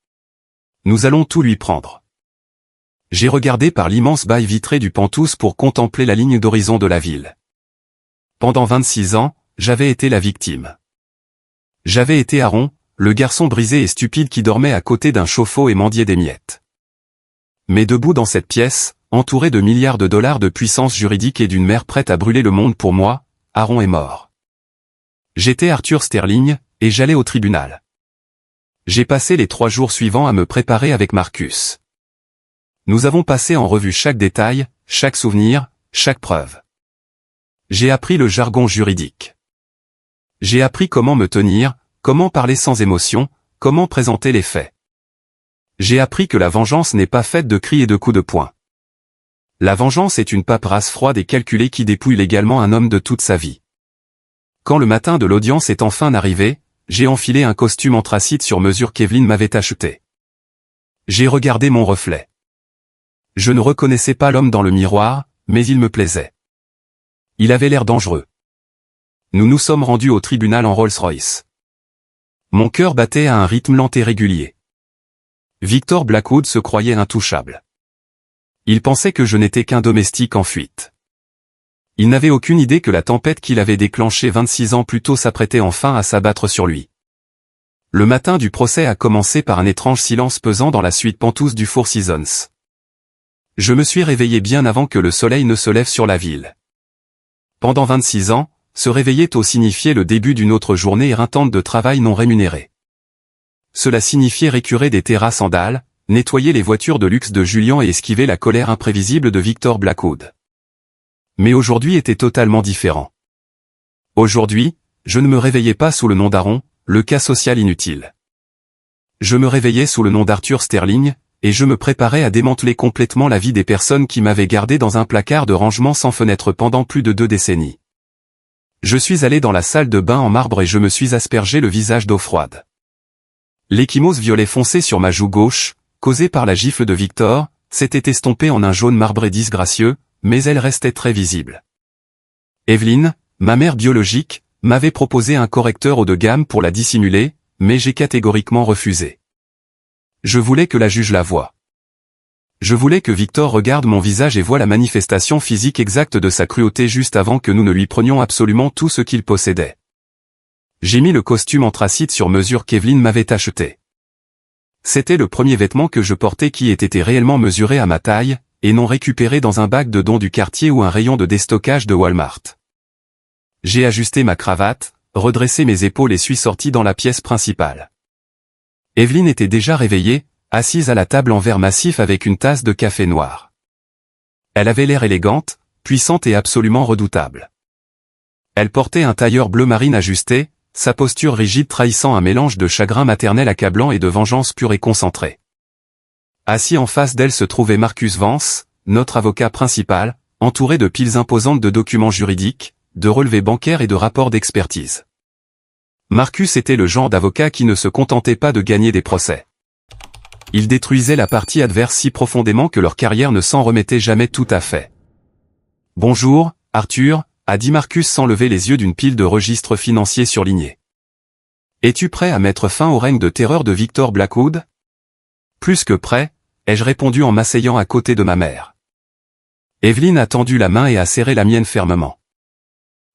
Nous allons tout lui prendre. J'ai regardé par l'immense bail vitré du Penthouse pour contempler la ligne d'horizon de la ville. Pendant 26 ans, j'avais été la victime. J'avais été Aaron, le garçon brisé et stupide qui dormait à côté d'un chauffe-eau et mendiait des miettes. Mais debout dans cette pièce, entouré de milliards de dollars de puissance juridique et d'une mère prête à brûler le monde pour moi, Aaron est mort. J'étais Arthur Sterling, et j'allais au tribunal. J'ai passé les 3 jours suivants à me préparer avec Marcus. Nous avons passé en revue chaque détail, chaque souvenir, chaque preuve. J'ai appris le jargon juridique. J'ai appris comment me tenir, comment parler sans émotion, comment présenter les faits. J'ai appris que la vengeance n'est pas faite de cris et de coups de poing. La vengeance est une paperasse froide et calculée qui dépouille légalement un homme de toute sa vie. Quand le matin de l'audience est enfin arrivé, j'ai enfilé un costume anthracite sur mesure qu'Evelyn m'avait acheté. J'ai regardé mon reflet. Je ne reconnaissais pas l'homme dans le miroir, mais il me plaisait. Il avait l'air dangereux. Nous nous sommes rendus au tribunal en Rolls-Royce. Mon cœur battait à un rythme lent et régulier. Victor Blackwood se croyait intouchable. Il pensait que je n'étais qu'un domestique en fuite. Il n'avait aucune idée que la tempête qu'il avait déclenchée 26 ans plus tôt s'apprêtait enfin à s'abattre sur lui. Le matin du procès a commencé par un étrange silence pesant dans la suite Penthouse du Four Seasons. Je me suis réveillé bien avant que le soleil ne se lève sur la ville. Pendant 26 ans, se réveiller tôt signifiait le début d'une autre journée éreintante de travail non rémunéré. Cela signifiait récurer des terrasses en dalles, nettoyer les voitures de luxe de Julian et esquiver la colère imprévisible de Victor Blackwood. Mais aujourd'hui était totalement différent. Aujourd'hui, je ne me réveillais pas sous le nom d'Aaron, le cas social inutile. Je me réveillais sous le nom d'Arthur Sterling, et je me préparais à démanteler complètement la vie des personnes qui m'avaient gardé dans un placard de rangement sans fenêtre pendant plus de 2 décennies. Je suis allé dans la salle de bain en marbre et je me suis aspergé le visage d'eau froide. L'échymose violet foncé sur ma joue gauche, causée par la gifle de Victor, s'était estompée en un jaune marbré disgracieux, mais elle restait très visible. Evelyn, ma mère biologique, m'avait proposé un correcteur haut de gamme pour la dissimuler, mais j'ai catégoriquement refusé. Je voulais que la juge la voie. Je voulais que Victor regarde mon visage et voie la manifestation physique exacte de sa cruauté juste avant que nous ne lui prenions absolument tout ce qu'il possédait. J'ai mis le costume anthracite sur mesure qu'Evelyn m'avait acheté. C'était le premier vêtement que je portais qui ait été réellement mesuré à ma taille, et non récupéré dans un bac de dons du quartier ou un rayon de déstockage de Walmart. J'ai ajusté ma cravate, redressé mes épaules et suis sorti dans la pièce principale. Evelyn était déjà réveillée, assise à la table en verre massif avec une tasse de café noir. Elle avait l'air élégante, puissante et absolument redoutable. Elle portait un tailleur bleu marine ajusté, sa posture rigide trahissant un mélange de chagrin maternel accablant et de vengeance pure et concentrée. Assis en face d'elle se trouvait Marcus Vance, notre avocat principal, entouré de piles imposantes de documents juridiques, de relevés bancaires et de rapports d'expertise. Marcus était le genre d'avocat qui ne se contentait pas de gagner des procès. Il détruisait la partie adverse si profondément que leur carrière ne s'en remettait jamais tout à fait. « Bonjour, Arthur », a dit Marcus sans lever les yeux d'une pile de registres financiers surlignés. « Es-tu prêt à mettre fin au règne de terreur de Victor Blackwood ?»« Plus que prêt », ai-je répondu en m'asseyant à côté de ma mère. Evelyn a tendu la main et a serré la mienne fermement.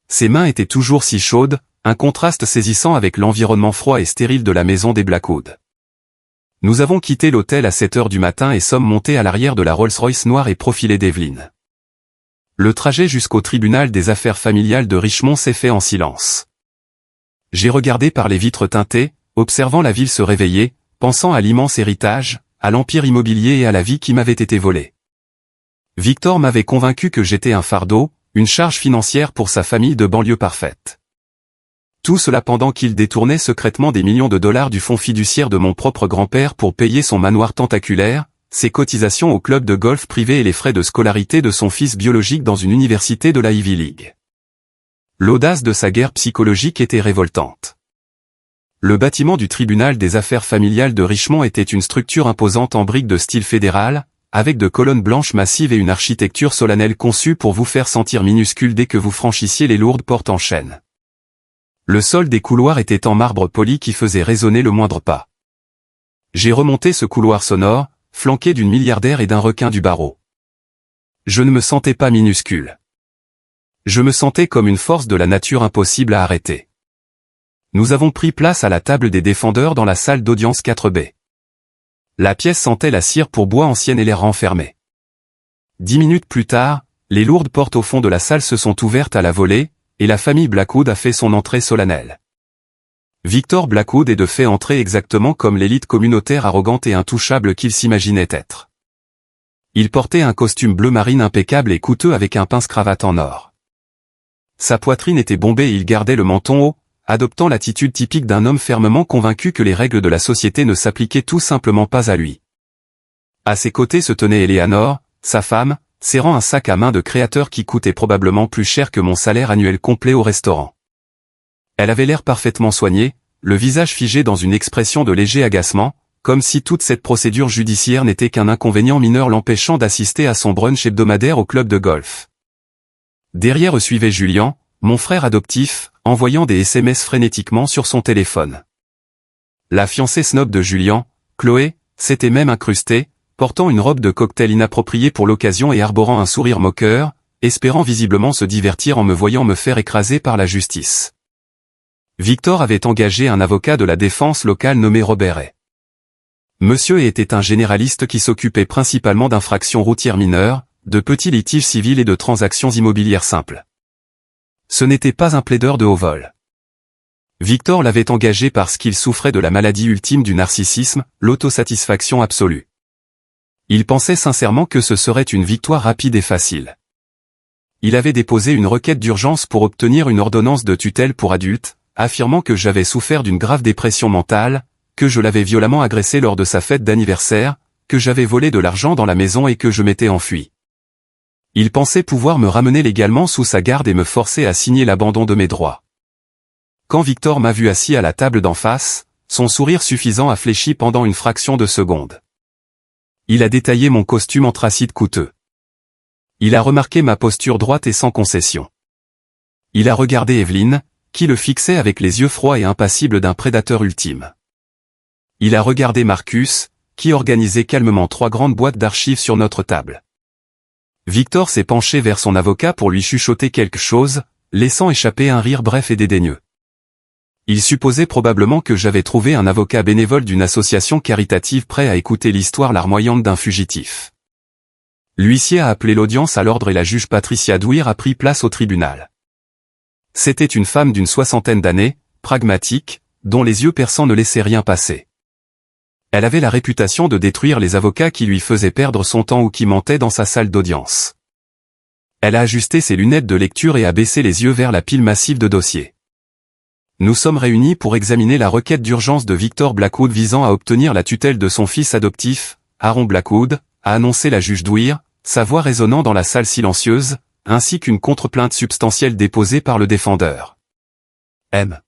Ses mains étaient toujours si chaudes, un contraste saisissant avec l'environnement froid et stérile de la maison des Blackwood. Nous avons quitté l'hôtel à 7 heures du matin et sommes montés à l'arrière de la Rolls-Royce noire et profilée d'Evelyn. Le trajet jusqu'au tribunal des affaires familiales de Richmond s'est fait en silence. J'ai regardé par les vitres teintées, observant la ville se réveiller, pensant à l'immense héritage, à l'empire immobilier et à la vie qui m'avait été volée. Victor m'avait convaincu que j'étais un fardeau, une charge financière pour sa famille de banlieue parfaite. Tout cela pendant qu'il détournait secrètement des millions de dollars du fonds fiduciaire de mon propre grand-père pour payer son manoir tentaculaire, ses cotisations au club de golf privé et les frais de scolarité de son fils biologique dans une université de la Ivy League. L'audace de sa guerre psychologique était révoltante. Le bâtiment du tribunal des affaires familiales de Richmond était une structure imposante en briques de style fédéral, avec de colonnes blanches massives et une architecture solennelle conçue pour vous faire sentir minuscule dès que vous franchissiez les lourdes portes en chêne. Le sol des couloirs était en marbre poli qui faisait résonner le moindre pas. J'ai remonté ce couloir sonore, flanqué d'une milliardaire et d'un requin du barreau. Je ne me sentais pas minuscule. Je me sentais comme une force de la nature impossible à arrêter. Nous avons pris place à la table des défendeurs dans la salle d'audience 4B. La pièce sentait la cire pour bois ancienne et l'air renfermé. 10 minutes plus tard, les lourdes portes au fond de la salle se sont ouvertes à la volée, et la famille Blackwood a fait son entrée solennelle. Victor Blackwood est de fait entré exactement comme l'élite communautaire arrogante et intouchable qu'il s'imaginait être. Il portait un costume bleu marine impeccable et coûteux avec un pince-cravate en or. Sa poitrine était bombée et il gardait le menton haut, adoptant l'attitude typique d'un homme fermement convaincu que les règles de la société ne s'appliquaient tout simplement pas à lui. À ses côtés se tenait Eleanor, sa femme, serrant un sac à main de créateur qui coûtait probablement plus cher que mon salaire annuel complet au restaurant. Elle avait l'air parfaitement soignée, le visage figé dans une expression de léger agacement, comme si toute cette procédure judiciaire n'était qu'un inconvénient mineur l'empêchant d'assister à son brunch hebdomadaire au club de golf. Derrière suivait Julian, mon frère adoptif, envoyant des SMS frénétiquement sur son téléphone. La fiancée snob de Julian, Chloé, s'était même incrustée, portant une robe de cocktail inappropriée pour l'occasion et arborant un sourire moqueur, espérant visiblement se divertir en me voyant me faire écraser par la justice. Victor avait engagé un avocat de la défense locale nommé Robert Hay. Monsieur Hay était un généraliste qui s'occupait principalement d'infractions routières mineures, de petits litiges civils et de transactions immobilières simples. Ce n'était pas un plaideur de haut vol. Victor l'avait engagé parce qu'il souffrait de la maladie ultime du narcissisme, l'autosatisfaction absolue. Il pensait sincèrement que ce serait une victoire rapide et facile. Il avait déposé une requête d'urgence pour obtenir une ordonnance de tutelle pour adultes, affirmant que j'avais souffert d'une grave dépression mentale, que je l'avais violemment agressé lors de sa fête d'anniversaire, que j'avais volé de l'argent dans la maison et que je m'étais enfui. Il pensait pouvoir me ramener légalement sous sa garde et me forcer à signer l'abandon de mes droits. Quand Victor m'a vu assis à la table d'en face, son sourire suffisant a fléchi pendant une fraction de seconde. Il a détaillé mon costume anthracite coûteux. Il a remarqué ma posture droite et sans concession. Il a regardé Evelyn, qui le fixait avec les yeux froids et impassibles d'un prédateur ultime. Il a regardé Marcus, qui organisait calmement 3 grandes boîtes d'archives sur notre table. Victor s'est penché vers son avocat pour lui chuchoter quelque chose, laissant échapper un rire bref et dédaigneux. Il supposait probablement que j'avais trouvé un avocat bénévole d'une association caritative prêt à écouter l'histoire larmoyante d'un fugitif. L'huissier a appelé l'audience à l'ordre et la juge Patricia Dwyer a pris place au tribunal. C'était une femme d'une 60aine d'années, pragmatique, dont les yeux perçants ne laissaient rien passer. Elle avait la réputation de détruire les avocats qui lui faisaient perdre son temps ou qui mentaient dans sa salle d'audience. Elle a ajusté ses lunettes de lecture et a baissé les yeux vers la pile massive de dossiers. Nous sommes réunis pour examiner la requête d'urgence de Victor Blackwood visant à obtenir la tutelle de son fils adoptif, Aaron Blackwood, a annoncé la juge Dwyer, sa voix résonnant dans la salle silencieuse, ainsi qu'une contre-plainte substantielle déposée par le défendeur. M.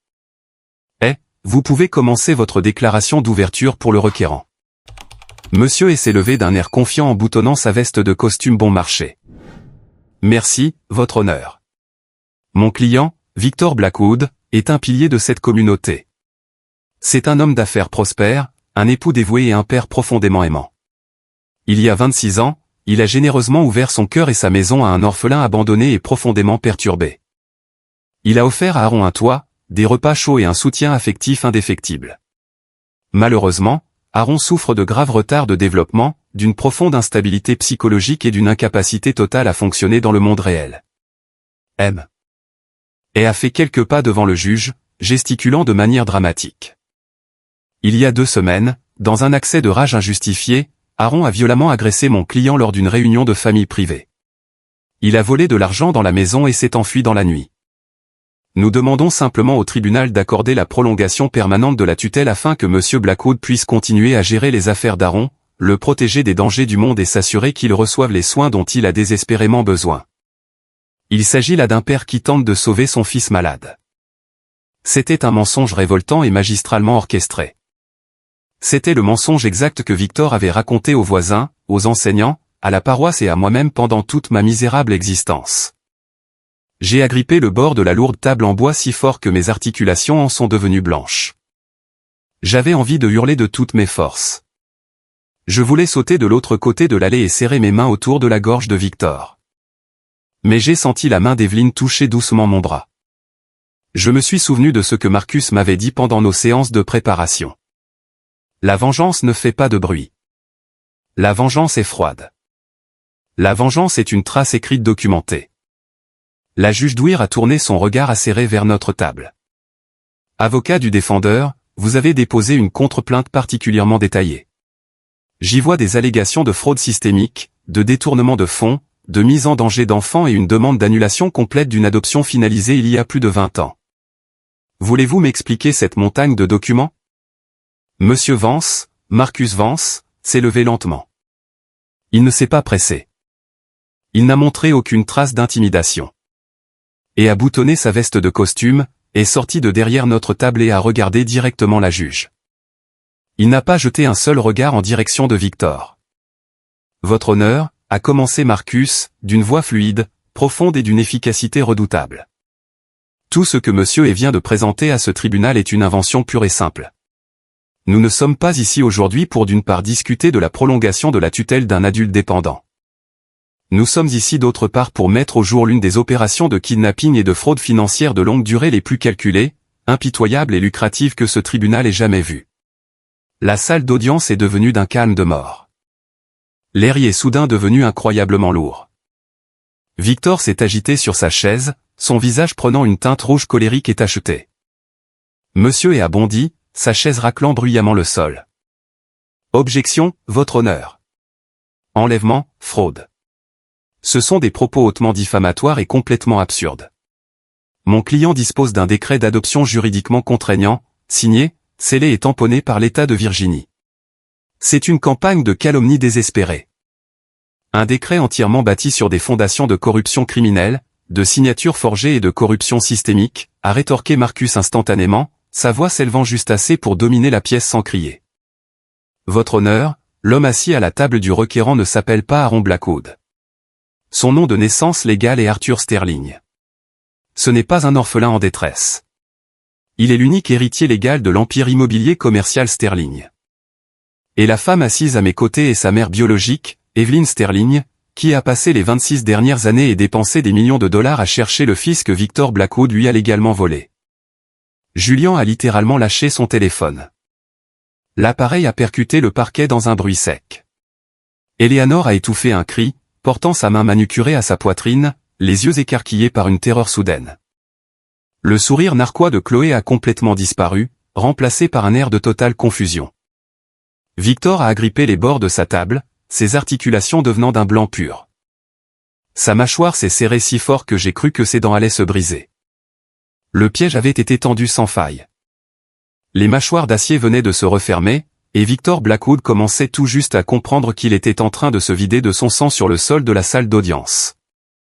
Vous pouvez commencer votre déclaration d'ouverture pour le requérant. Monsieur s'est levé d'un air confiant en boutonnant sa veste de costume bon marché. Merci, votre honneur. Mon client, Victor Blackwood, est un pilier de cette communauté. C'est un homme d'affaires prospère, un époux dévoué et un père profondément aimant. Il y a 26 ans, il a généreusement ouvert son cœur et sa maison à un orphelin abandonné et profondément perturbé. Il a offert à Aaron un toit, des repas chauds et un soutien affectif indéfectible. Malheureusement, Aaron souffre de graves retards de développement, d'une profonde instabilité psychologique et d'une incapacité totale à fonctionner dans le monde réel. M. A fait quelques pas devant le juge, gesticulant de manière dramatique. Il y a 2 semaines, dans un accès de rage injustifié, Aaron a violemment agressé mon client lors d'une réunion de famille privée. Il a volé de l'argent dans la maison et s'est enfui dans la nuit. Nous demandons simplement au tribunal d'accorder la prolongation permanente de la tutelle afin que M. Blackwood puisse continuer à gérer les affaires d'Aaron, le protéger des dangers du monde et s'assurer qu'il reçoive les soins dont il a désespérément besoin. Il s'agit là d'un père qui tente de sauver son fils malade. C'était un mensonge révoltant et magistralement orchestré. C'était le mensonge exact que Victor avait raconté aux voisins, aux enseignants, à la paroisse et à moi-même pendant toute ma misérable existence. J'ai agrippé le bord de la lourde table en bois si fort que mes articulations en sont devenues blanches. J'avais envie de hurler de toutes mes forces. Je voulais sauter de l'autre côté de l'allée et serrer mes mains autour de la gorge de Victor. Mais j'ai senti la main d'Evelyne toucher doucement mon bras. Je me suis souvenu de ce que Marcus m'avait dit pendant nos séances de préparation. La vengeance ne fait pas de bruit. La vengeance est froide. La vengeance est une trace écrite documentée. La juge Dwyer a tourné son regard acéré vers notre table. Avocat du défendeur, vous avez déposé une contre-plainte particulièrement détaillée. J'y vois des allégations de fraude systémique, de détournement de fonds, de mise en danger d'enfants et une demande d'annulation complète d'une adoption finalisée il y a plus de 20 ans. Voulez-vous m'expliquer cette montagne de documents? Monsieur Vance, Marcus Vance, s'est levé lentement. Il ne s'est pas pressé. Il n'a montré aucune trace d'intimidation. Et a boutonné sa veste de costume, est sorti de derrière notre table et a regardé directement la juge. Il n'a pas jeté un seul regard en direction de Victor. Votre honneur, a commencé Marcus, d'une voix fluide, profonde et d'une efficacité redoutable. Tout ce que monsieur vient de présenter à ce tribunal est une invention pure et simple. Nous ne sommes pas ici aujourd'hui pour d'une part discuter de la prolongation de la tutelle d'un adulte dépendant. Nous sommes ici d'autre part pour mettre au jour l'une des opérations de kidnapping et de fraude financière de longue durée les plus calculées, impitoyables et lucratives que ce tribunal ait jamais vues. La salle d'audience est devenue d'un calme de mort. L'air y est soudain devenu incroyablement lourd. Victor s'est agité sur sa chaise, son visage prenant une teinte rouge colérique et tachetée. Monsieur a bondi, sa chaise raclant bruyamment le sol. Objection, votre honneur. Enlèvement, fraude. Ce sont des propos hautement diffamatoires et complètement absurdes. Mon client dispose d'un décret d'adoption juridiquement contraignant, signé, scellé et tamponné par l'État de Virginie. C'est une campagne de calomnie désespérée. Un décret entièrement bâti sur des fondations de corruption criminelle, de signatures forgées et de corruption systémique, a rétorqué Marcus instantanément, sa voix s'élevant juste assez pour dominer la pièce sans crier. Votre honneur, l'homme assis à la table du requérant ne s'appelle pas Aaron Blackwood. Son nom de naissance légal est Arthur Sterling. Ce n'est pas un orphelin en détresse. Il est l'unique héritier légal de l'empire immobilier commercial Sterling. Et la femme assise à mes côtés est sa mère biologique, Evelyn Sterling, qui a passé les 26 dernières années et dépensé des millions de dollars à chercher le fils que Victor Blackwood lui a légalement volé. Julian a littéralement lâché son téléphone. L'appareil a percuté le parquet dans un bruit sec. Eleanor a étouffé un cri, portant sa main manucurée à sa poitrine, les yeux écarquillés par une terreur soudaine. Le sourire narquois de Chloé a complètement disparu, remplacé par un air de totale confusion. Victor a agrippé les bords de sa table, ses articulations devenant d'un blanc pur. Sa mâchoire s'est serrée si fort que j'ai cru que ses dents allaient se briser. Le piège avait été tendu sans faille. Les mâchoires d'acier venaient de se refermer, et Victor Blackwood commençait tout juste à comprendre qu'il était en train de se vider de son sang sur le sol de la salle d'audience.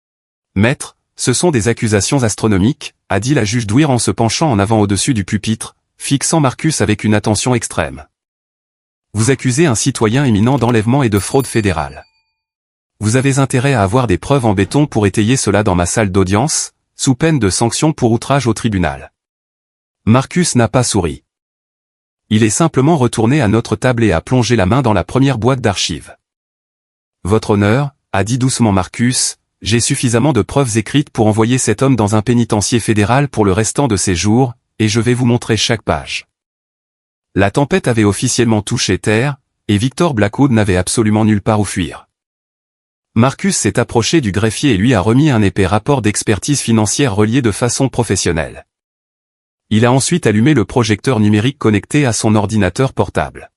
« Maître, ce sont des accusations astronomiques, a dit la juge Dwyer en se penchant en avant au-dessus du pupitre, fixant Marcus avec une attention extrême. Vous accusez un citoyen imminent d'enlèvement et de fraude fédérale. Vous avez intérêt à avoir des preuves en béton pour étayer cela dans ma salle d'audience, sous peine de sanction pour outrage au tribunal. » Marcus n'a pas souri. Il est simplement retourné à notre table et a plongé la main dans la première boîte d'archives. « Votre honneur, a dit doucement Marcus, j'ai suffisamment de preuves écrites pour envoyer cet homme dans un pénitencier fédéral pour le restant de ses jours, et je vais vous montrer chaque page. » La tempête avait officiellement touché terre, et Victor Blackwood n'avait absolument nulle part où fuir. Marcus s'est approché du greffier et lui a remis un épais rapport d'expertise financière relié de façon professionnelle. Il a ensuite allumé le projecteur numérique connecté à son ordinateur portable.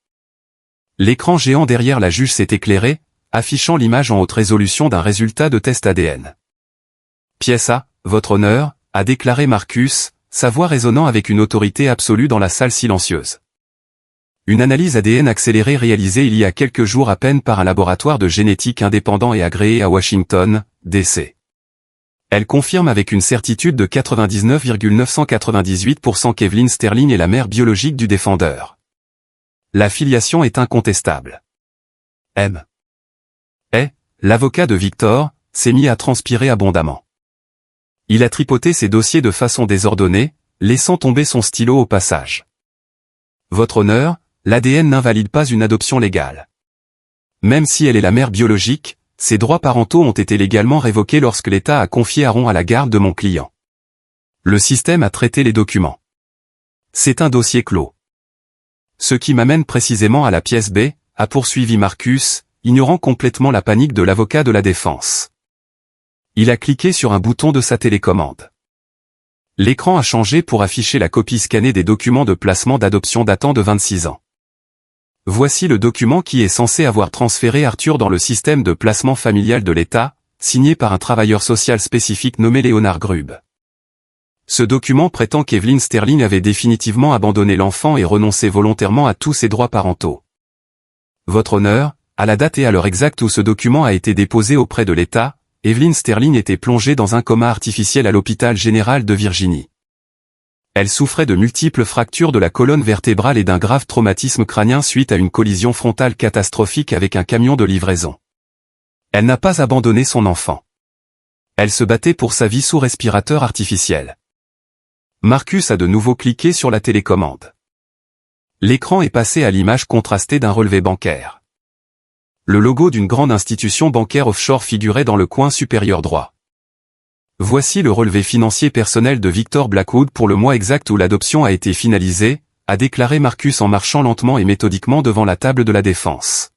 L'écran géant derrière la juge s'est éclairé, affichant l'image en haute résolution d'un résultat de test ADN. « Pièce A, votre honneur », a déclaré Marcus, sa voix résonnant avec une autorité absolue dans la salle silencieuse. Une analyse ADN accélérée réalisée il y a quelques jours à peine par un laboratoire de génétique indépendant et agréé à Washington, D.C. Elle confirme avec une certitude de 99,998% qu'Evelyn Sterling est la mère biologique du défendeur. La filiation est incontestable. M. L'avocat de Victor, s'est mis à transpirer abondamment. Il a tripoté ses dossiers de façon désordonnée, laissant tomber son stylo au passage. Votre honneur, l'ADN n'invalide pas une adoption légale. Même si elle est la mère biologique, ses droits parentaux ont été légalement révoqués lorsque l'État a confié Aaron à la garde de mon client. Le système a traité les documents. C'est un dossier clos. Ce qui m'amène précisément à la pièce B, a poursuivi Marcus, ignorant complètement la panique de l'avocat de la défense. Il a cliqué sur un bouton de sa télécommande. L'écran a changé pour afficher la copie scannée des documents de placement d'adoption datant de 26 ans. Voici le document qui est censé avoir transféré Arthur dans le système de placement familial de l'État, signé par un travailleur social spécifique nommé Leonard Grubb. Ce document prétend qu'Evelyn Sterling avait définitivement abandonné l'enfant et renoncé volontairement à tous ses droits parentaux. Votre honneur, à la date et à l'heure exacte où ce document a été déposé auprès de l'État, Evelyn Sterling était plongée dans un coma artificiel à l'hôpital général de Virginie. Elle souffrait de multiples fractures de la colonne vertébrale et d'un grave traumatisme crânien suite à une collision frontale catastrophique avec un camion de livraison. Elle n'a pas abandonné son enfant. Elle se battait pour sa vie sous respirateur artificiel. Marcus a de nouveau cliqué sur la télécommande. L'écran est passé à l'image contrastée d'un relevé bancaire. Le logo d'une grande institution bancaire offshore figurait dans le coin supérieur droit. Voici le relevé financier personnel de Victor Blackwood pour le mois exact où l'adoption a été finalisée, a déclaré Marcus en marchant lentement et méthodiquement devant la table de la défense.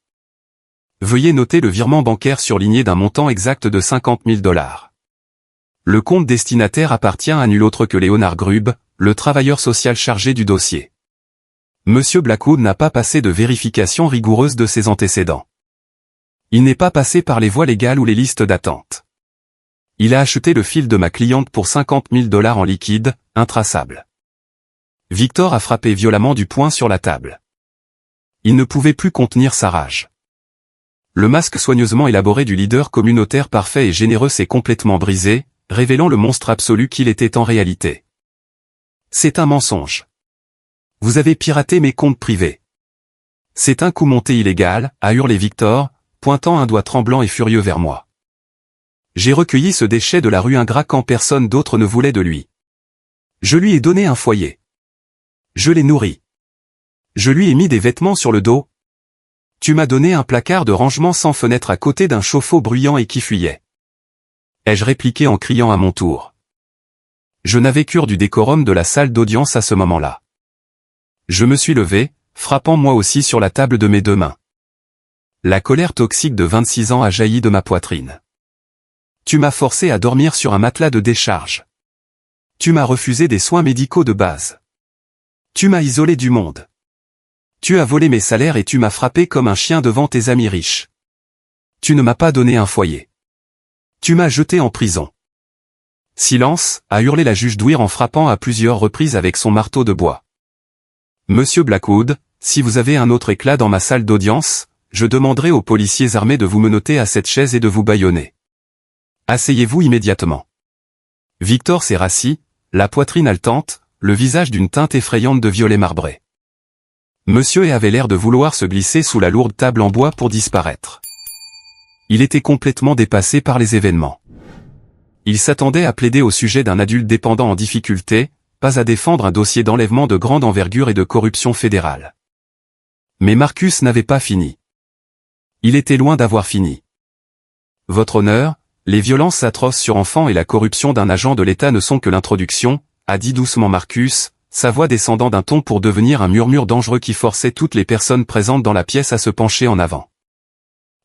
Veuillez noter le virement bancaire surligné d'un montant exact de $50 000. Le compte destinataire appartient à nul autre que Leonard Grubb, le travailleur social chargé du dossier. Monsieur Blackwood n'a pas passé de vérification rigoureuse de ses antécédents. Il n'est pas passé par les voies légales ou les listes d'attente. Il a acheté le fil de ma cliente pour $50 000 en liquide, intraçable. Victor a frappé violemment du poing sur la table. Il ne pouvait plus contenir sa rage. Le masque soigneusement élaboré du leader communautaire parfait et généreux s'est complètement brisé, révélant le monstre absolu qu'il était en réalité. C'est un mensonge. Vous avez piraté mes comptes privés. C'est un coup monté illégal, a hurlé Victor, pointant un doigt tremblant et furieux vers moi. J'ai recueilli ce déchet de la rue ingrat quand personne d'autre ne voulait de lui. Je lui ai donné un foyer. Je l'ai nourri. Je lui ai mis des vêtements sur le dos. Tu m'as donné un placard de rangement sans fenêtre à côté d'un chauffe-eau bruyant et qui fuyait. Ai-je répliqué en criant à mon tour. Je n'avais cure du décorum de la salle d'audience à ce moment-là. Je me suis levé, frappant moi aussi sur la table de mes deux mains. La colère toxique de 26 ans a jailli de ma poitrine. Tu m'as forcé à dormir sur un matelas de décharge. Tu m'as refusé des soins médicaux de base. Tu m'as isolé du monde. Tu as volé mes salaires et tu m'as frappé comme un chien devant tes amis riches. Tu ne m'as pas donné un foyer. Tu m'as jeté en prison. Silence, a hurlé la juge Dwyer en frappant à plusieurs reprises avec son marteau de bois. Monsieur Blackwood, si vous avez un autre éclat dans ma salle d'audience, je demanderai aux policiers armés de vous menotter à cette chaise et de vous bâillonner. Asseyez-vous immédiatement. Victor s'est rassis, la poitrine haletante, le visage d'une teinte effrayante de violet marbré. Monsieur avait l'air de vouloir se glisser sous la lourde table en bois pour disparaître. Il était complètement dépassé par les événements. Il s'attendait à plaider au sujet d'un adulte dépendant en difficulté, pas à défendre un dossier d'enlèvement de grande envergure et de corruption fédérale. Mais Marcus n'avait pas fini. Il était loin d'avoir fini. Votre honneur, les violences atroces sur enfants et la corruption d'un agent de l'État ne sont que l'introduction, a dit doucement Marcus, sa voix descendant d'un ton pour devenir un murmure dangereux qui forçait toutes les personnes présentes dans la pièce à se pencher en avant.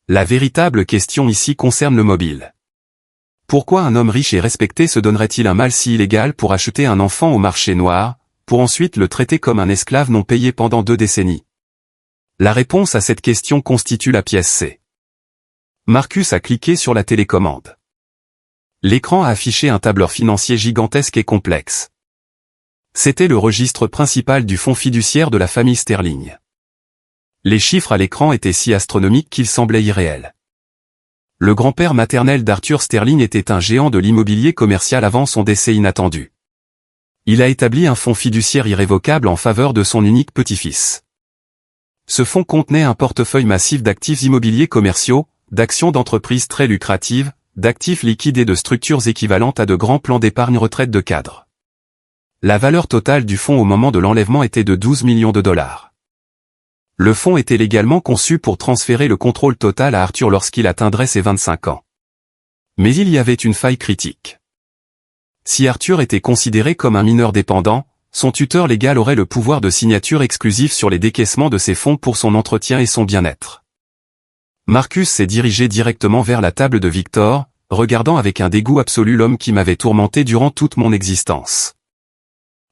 La véritable question ici concerne le mobile. Pourquoi un homme riche et respecté se donnerait-il un mal si illégal pour acheter un enfant au marché noir, pour ensuite le traiter comme un esclave non payé pendant 2 décennies? La réponse à cette question constitue la pièce C. Marcus a cliqué sur la télécommande. L'écran a affiché un tableur financier gigantesque et complexe. C'était le registre principal du fonds fiduciaire de la famille Sterling. Les chiffres à l'écran étaient si astronomiques qu'ils semblaient irréels. Le grand-père maternel d'Arthur Sterling était un géant de l'immobilier commercial avant son décès inattendu. Il a établi un fonds fiduciaire irrévocable en faveur de son unique petit-fils. Ce fonds contenait un portefeuille massif d'actifs immobiliers commerciaux, d'actions d'entreprises très lucratives, d'actifs liquides et de structures équivalentes à de grands plans d'épargne retraite de cadres. La valeur totale du fonds au moment de l'enlèvement était de 12 millions de dollars. Le fonds était légalement conçu pour transférer le contrôle total à Arthur lorsqu'il atteindrait ses 25 ans. Mais il y avait une faille critique. Si Arthur était considéré comme un mineur dépendant, son tuteur légal aurait le pouvoir de signature exclusif sur les décaissements de ses fonds pour son entretien et son bien-être. Marcus s'est dirigé directement vers la table de Victor, regardant avec un dégoût absolu l'homme qui m'avait tourmenté durant toute mon existence.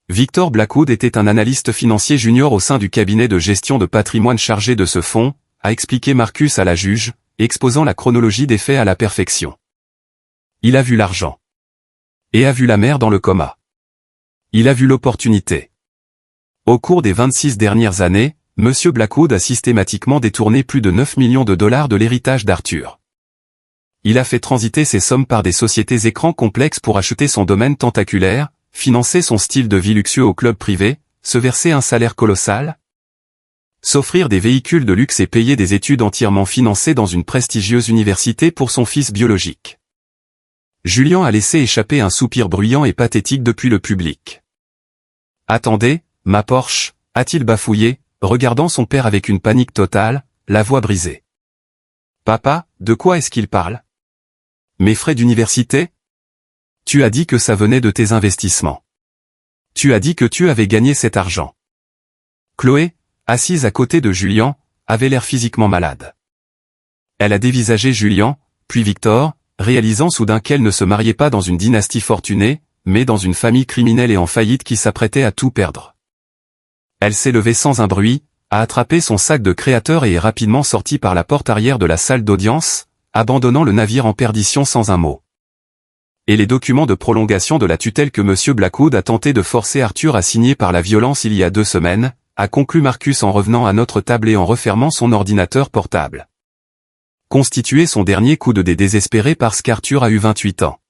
Victor Blackwood était un analyste financier junior au sein du cabinet de gestion de patrimoine chargé de ce fonds, a expliqué Marcus à la juge, exposant la chronologie des faits à la perfection. Il a vu l'argent. Et a vu la mère dans le coma. Il a vu l'opportunité. Au cours des 26 dernières années, M. Blackwood a systématiquement détourné plus de 9 millions de dollars de l'héritage d'Arthur. Il a fait transiter ces sommes par des sociétés écrans complexes pour acheter son domaine tentaculaire, financer son style de vie luxueux au club privé, se verser un salaire colossal, s'offrir des véhicules de luxe et payer des études entièrement financées dans une prestigieuse université pour son fils biologique. Julien a laissé échapper un soupir bruyant et pathétique depuis le public. « Attendez, ma Porsche » a-t-il bafouillé, regardant son père avec une panique totale, la voix brisée. « Papa, de quoi est-ce qu'il parle? Mes frais d'université? Tu as dit que ça venait de tes investissements. Tu as dit que tu avais gagné cet argent. » Chloé, assise à côté de Julien, avait l'air physiquement malade. Elle a dévisagé Julien, puis Victor, réalisant soudain qu'elle ne se mariait pas dans une dynastie fortunée, mais dans une famille criminelle et en faillite qui s'apprêtait à tout perdre. Elle s'est levée sans un bruit, a attrapé son sac de créateur et est rapidement sortie par la porte arrière de la salle d'audience, abandonnant le navire en perdition sans un mot. Et les documents de prolongation de la tutelle que M. Blackwood a tenté de forcer Arthur à signer par la violence il y a 2 semaines, a conclu Marcus en revenant à notre table et en refermant son ordinateur portable. Constituait son dernier coup de dé désespéré parce qu'Arthur a eu 28 ans.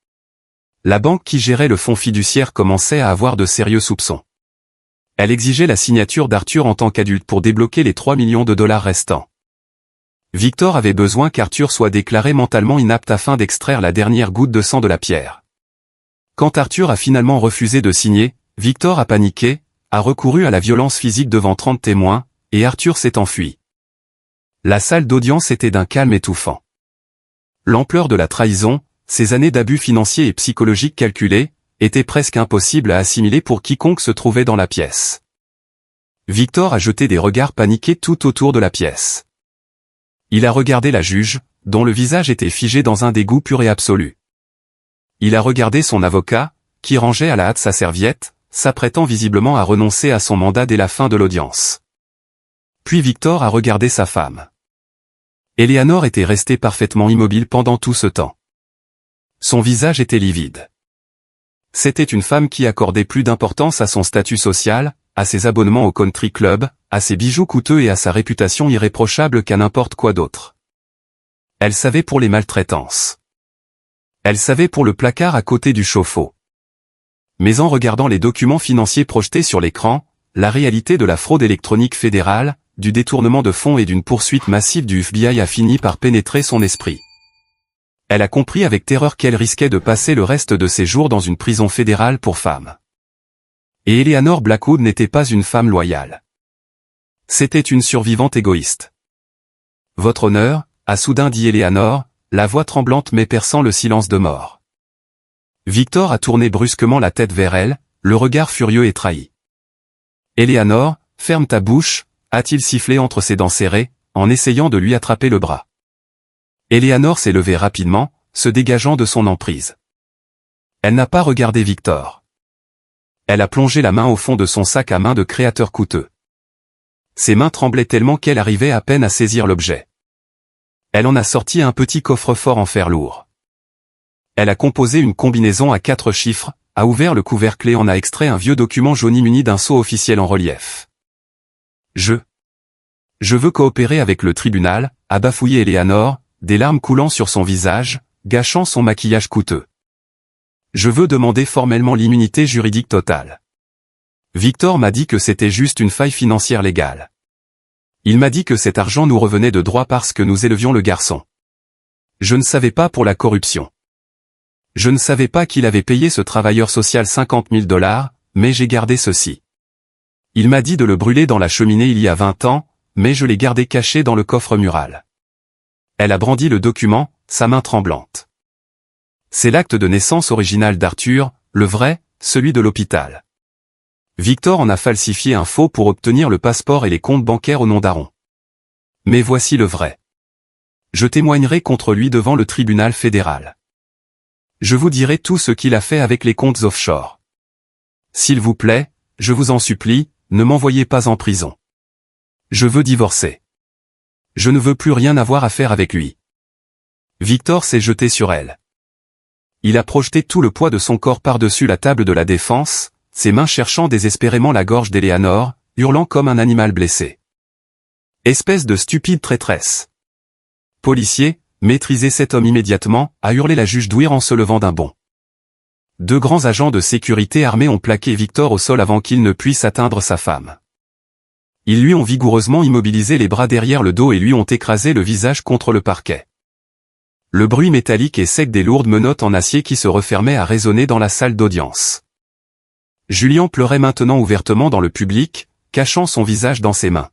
La banque qui gérait le fonds fiduciaire commençait à avoir de sérieux soupçons. Elle exigeait la signature d'Arthur en tant qu'adulte pour débloquer les 3 millions de dollars restants. Victor avait besoin qu'Arthur soit déclaré mentalement inapte afin d'extraire la dernière goutte de sang de la pierre. Quand Arthur a finalement refusé de signer, Victor a paniqué, a recouru à la violence physique devant 30 témoins, et Arthur s'est enfui. La salle d'audience était d'un calme étouffant. L'ampleur de la trahison, ces années d'abus financiers et psychologiques calculés, était presque impossible à assimiler pour quiconque se trouvait dans la pièce. Victor a jeté des regards paniqués tout autour de la pièce. Il a regardé la juge, dont le visage était figé dans un dégoût pur et absolu. Il a regardé son avocat, qui rangeait à la hâte sa serviette, s'apprêtant visiblement à renoncer à son mandat dès la fin de l'audience. Puis Victor a regardé sa femme. Eleanor était restée parfaitement immobile pendant tout ce temps. Son visage était livide. C'était une femme qui accordait plus d'importance à son statut social, à ses abonnements au country club, à ses bijoux coûteux et à sa réputation irréprochable qu'à n'importe quoi d'autre. Elle savait pour les maltraitances. Elle savait pour le placard à côté du chauffe-eau. Mais en regardant les documents financiers projetés sur l'écran, la réalité de la fraude électronique fédérale, du détournement de fonds et d'une poursuite massive du FBI a fini par pénétrer son esprit. Elle a compris avec terreur qu'elle risquait de passer le reste de ses jours dans une prison fédérale pour femmes. Et Eleanor Blackwood n'était pas une femme loyale. C'était une survivante égoïste. « Votre honneur » a soudain dit Eleanor, la voix tremblante mais perçant le silence de mort. Victor a tourné brusquement la tête vers elle, le regard furieux et trahi. « Eleanor, ferme ta bouche » a-t-il sifflé entre ses dents serrées, en essayant de lui attraper le bras. Eleanor s'est levée rapidement, se dégageant de son emprise. Elle n'a pas regardé Victor. Elle a plongé la main au fond de son sac à main de créateur coûteux. Ses mains tremblaient tellement qu'elle arrivait à peine à saisir l'objet. Elle en a sorti un petit coffre-fort en fer lourd. Elle a composé une combinaison à 4 chiffres, a ouvert le couvercle et en a extrait un vieux document jauni muni d'un sceau officiel en relief. Je veux coopérer avec le tribunal, a bafouillé Eleanor, des larmes coulant sur son visage, gâchant son maquillage coûteux. Je veux demander formellement l'immunité juridique totale. Victor m'a dit que c'était juste une faille financière légale. Il m'a dit que cet argent nous revenait de droit parce que nous élevions le garçon. Je ne savais pas pour la corruption. Je ne savais pas qu'il avait payé ce travailleur social 50 000 $, mais j'ai gardé ceci. Il m'a dit de le brûler dans la cheminée il y a 20 ans, mais je l'ai gardé caché dans le coffre mural. Elle a brandi le document, sa main tremblante. C'est l'acte de naissance original d'Arthur, le vrai, celui de l'hôpital. Victor en a falsifié un faux pour obtenir le passeport et les comptes bancaires au nom d'Aaron. Mais voici le vrai. Je témoignerai contre lui devant le tribunal fédéral. Je vous dirai tout ce qu'il a fait avec les comptes offshore. S'il vous plaît, je vous en supplie, ne m'envoyez pas en prison. Je veux divorcer. Je ne veux plus rien avoir à faire avec lui. Victor s'est jeté sur elle. Il a projeté tout le poids de son corps par-dessus la table de la défense, ses mains cherchant désespérément la gorge d'Eleanor, hurlant comme un animal blessé. Espèce de stupide traîtresse. Policier, maîtrisez cet homme immédiatement, a hurlé la juge Dwyer en se levant d'un bond. 2 grands agents de sécurité armés ont plaqué Victor au sol avant qu'il ne puisse atteindre sa femme. Ils lui ont vigoureusement immobilisé les bras derrière le dos et lui ont écrasé le visage contre le parquet. Le bruit métallique et sec des lourdes menottes en acier qui se refermaient a résonné dans la salle d'audience. Julian pleurait maintenant ouvertement dans le public, cachant son visage dans ses mains.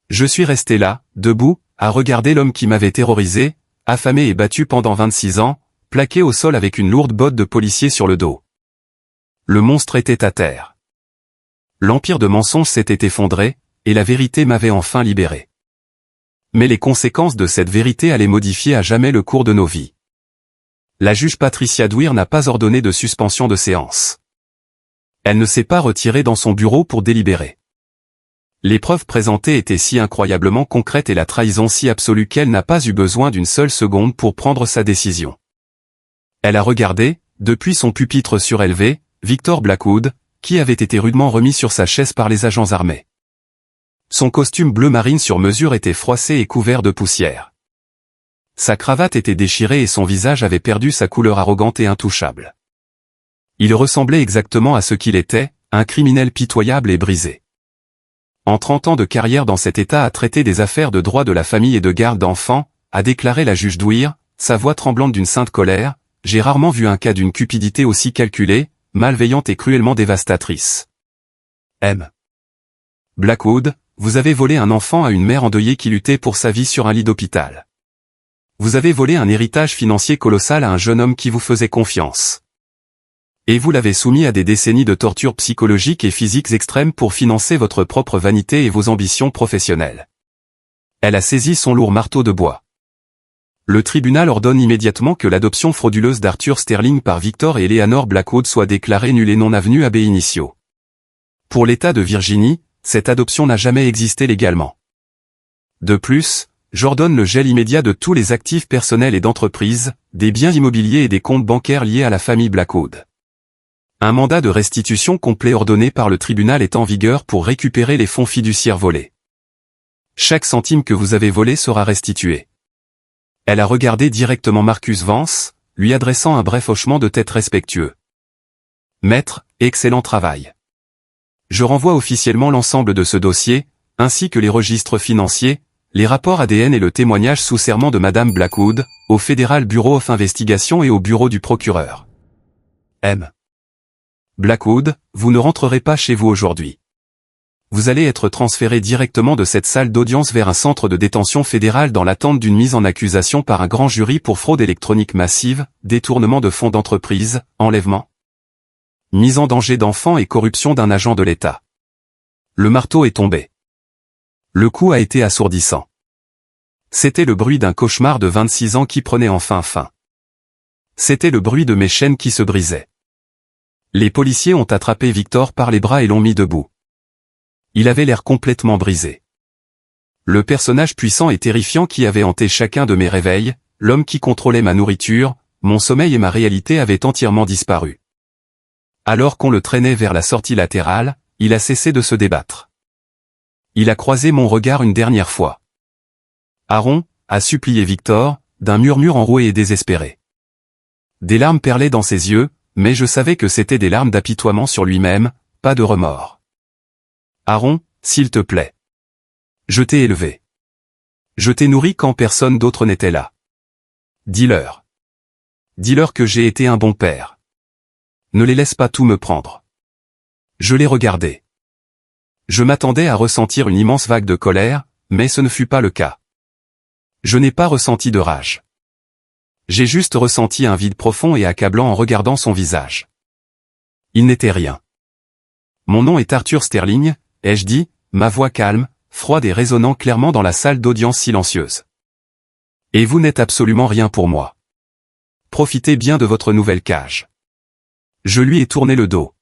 Je suis resté là, debout, à regarder l'homme qui m'avait terrorisé, affamé et battu pendant 26 ans, plaqué au sol avec une lourde botte de policier sur le dos. Le monstre était à terre. L'empire de mensonges s'était effondré, et la vérité m'avait enfin libéré. Mais les conséquences de cette vérité allaient modifier à jamais le cours de nos vies. La juge Patricia Dwyer n'a pas ordonné de suspension de séance. Elle ne s'est pas retirée dans son bureau pour délibérer. Les preuves présentées étaient si incroyablement concrètes et la trahison si absolue qu'elle n'a pas eu besoin d'une seule seconde pour prendre sa décision. Elle a regardé, depuis son pupitre surélevé, Victor Blackwood, qui avait été rudement remis sur sa chaise par les agents armés. Son costume bleu marine sur mesure était froissé et couvert de poussière. Sa cravate était déchirée et son visage avait perdu sa couleur arrogante et intouchable. Il ressemblait exactement à ce qu'il était, un criminel pitoyable et brisé. En 30 ans de carrière dans cet état à traiter des affaires de droit de la famille et de garde d'enfants, a déclaré la juge Dwyer, sa voix tremblante d'une sainte colère, j'ai rarement vu un cas d'une cupidité aussi calculée, malveillante et cruellement dévastatrice. M. Blackwood, vous avez volé un enfant à une mère endeuillée qui luttait pour sa vie sur un lit d'hôpital. Vous avez volé un héritage financier colossal à un jeune homme qui vous faisait confiance. Et vous l'avez soumis à des décennies de tortures psychologiques et physiques extrêmes pour financer votre propre vanité et vos ambitions professionnelles. Elle a saisi son lourd marteau de bois. Le tribunal ordonne immédiatement que l'adoption frauduleuse d'Arthur Sterling par Victor et Eleanor Blackwood soit déclarée nulle et non avenue ab initio. Pour l'État de Virginie, cette adoption n'a jamais existé légalement. De plus, j'ordonne le gel immédiat de tous les actifs personnels et d'entreprise, des biens immobiliers et des comptes bancaires liés à la famille Blackwood. Un mandat de restitution complet ordonné par le tribunal est en vigueur pour récupérer les fonds fiduciaires volés. Chaque centime que vous avez volé sera restitué. Elle a regardé directement Marcus Vance, lui adressant un bref hochement de tête respectueux. Maître, excellent travail. Je renvoie officiellement l'ensemble de ce dossier, ainsi que les registres financiers, les rapports ADN et le témoignage sous serment de Madame Blackwood, au Federal Bureau of Investigation et au bureau du procureur. M. Blackwood, vous ne rentrerez pas chez vous aujourd'hui. Vous allez être transféré directement de cette salle d'audience vers un centre de détention fédéral dans l'attente d'une mise en accusation par un grand jury pour fraude électronique massive, détournement de fonds d'entreprise, enlèvement, mise en danger d'enfants et corruption d'un agent de l'État. Le marteau est tombé. Le coup a été assourdissant. C'était le bruit d'un cauchemar de 26 ans qui prenait enfin fin. C'était le bruit de mes chaînes qui se brisaient. Les policiers ont attrapé Victor par les bras et l'ont mis debout. Il avait l'air complètement brisé. Le personnage puissant et terrifiant qui avait hanté chacun de mes réveils, l'homme qui contrôlait ma nourriture, mon sommeil et ma réalité avaient entièrement disparu. Alors qu'on le traînait vers la sortie latérale, il a cessé de se débattre. Il a croisé mon regard une dernière fois. Aaron, a supplié Victor, d'un murmure enroué et désespéré. Des larmes perlaient dans ses yeux, mais je savais que c'étaient des larmes d'apitoiement sur lui-même, pas de remords. Aaron, s'il te plaît. Je t'ai élevé. Je t'ai nourri quand personne d'autre n'était là. Dis-leur. Dis-leur que j'ai été un bon père. Ne les laisse pas tout me prendre. Je les regardais. Je m'attendais à ressentir une immense vague de colère, mais ce ne fut pas le cas. Je n'ai pas ressenti de rage. J'ai juste ressenti un vide profond et accablant en regardant son visage. Il n'était rien. Mon nom est Arthur Sterling, ai-je dit, ma voix calme, froide et résonnant clairement dans la salle d'audience silencieuse. Et vous n'êtes absolument rien pour moi. Profitez bien de votre nouvelle cage. Je lui ai tourné le dos.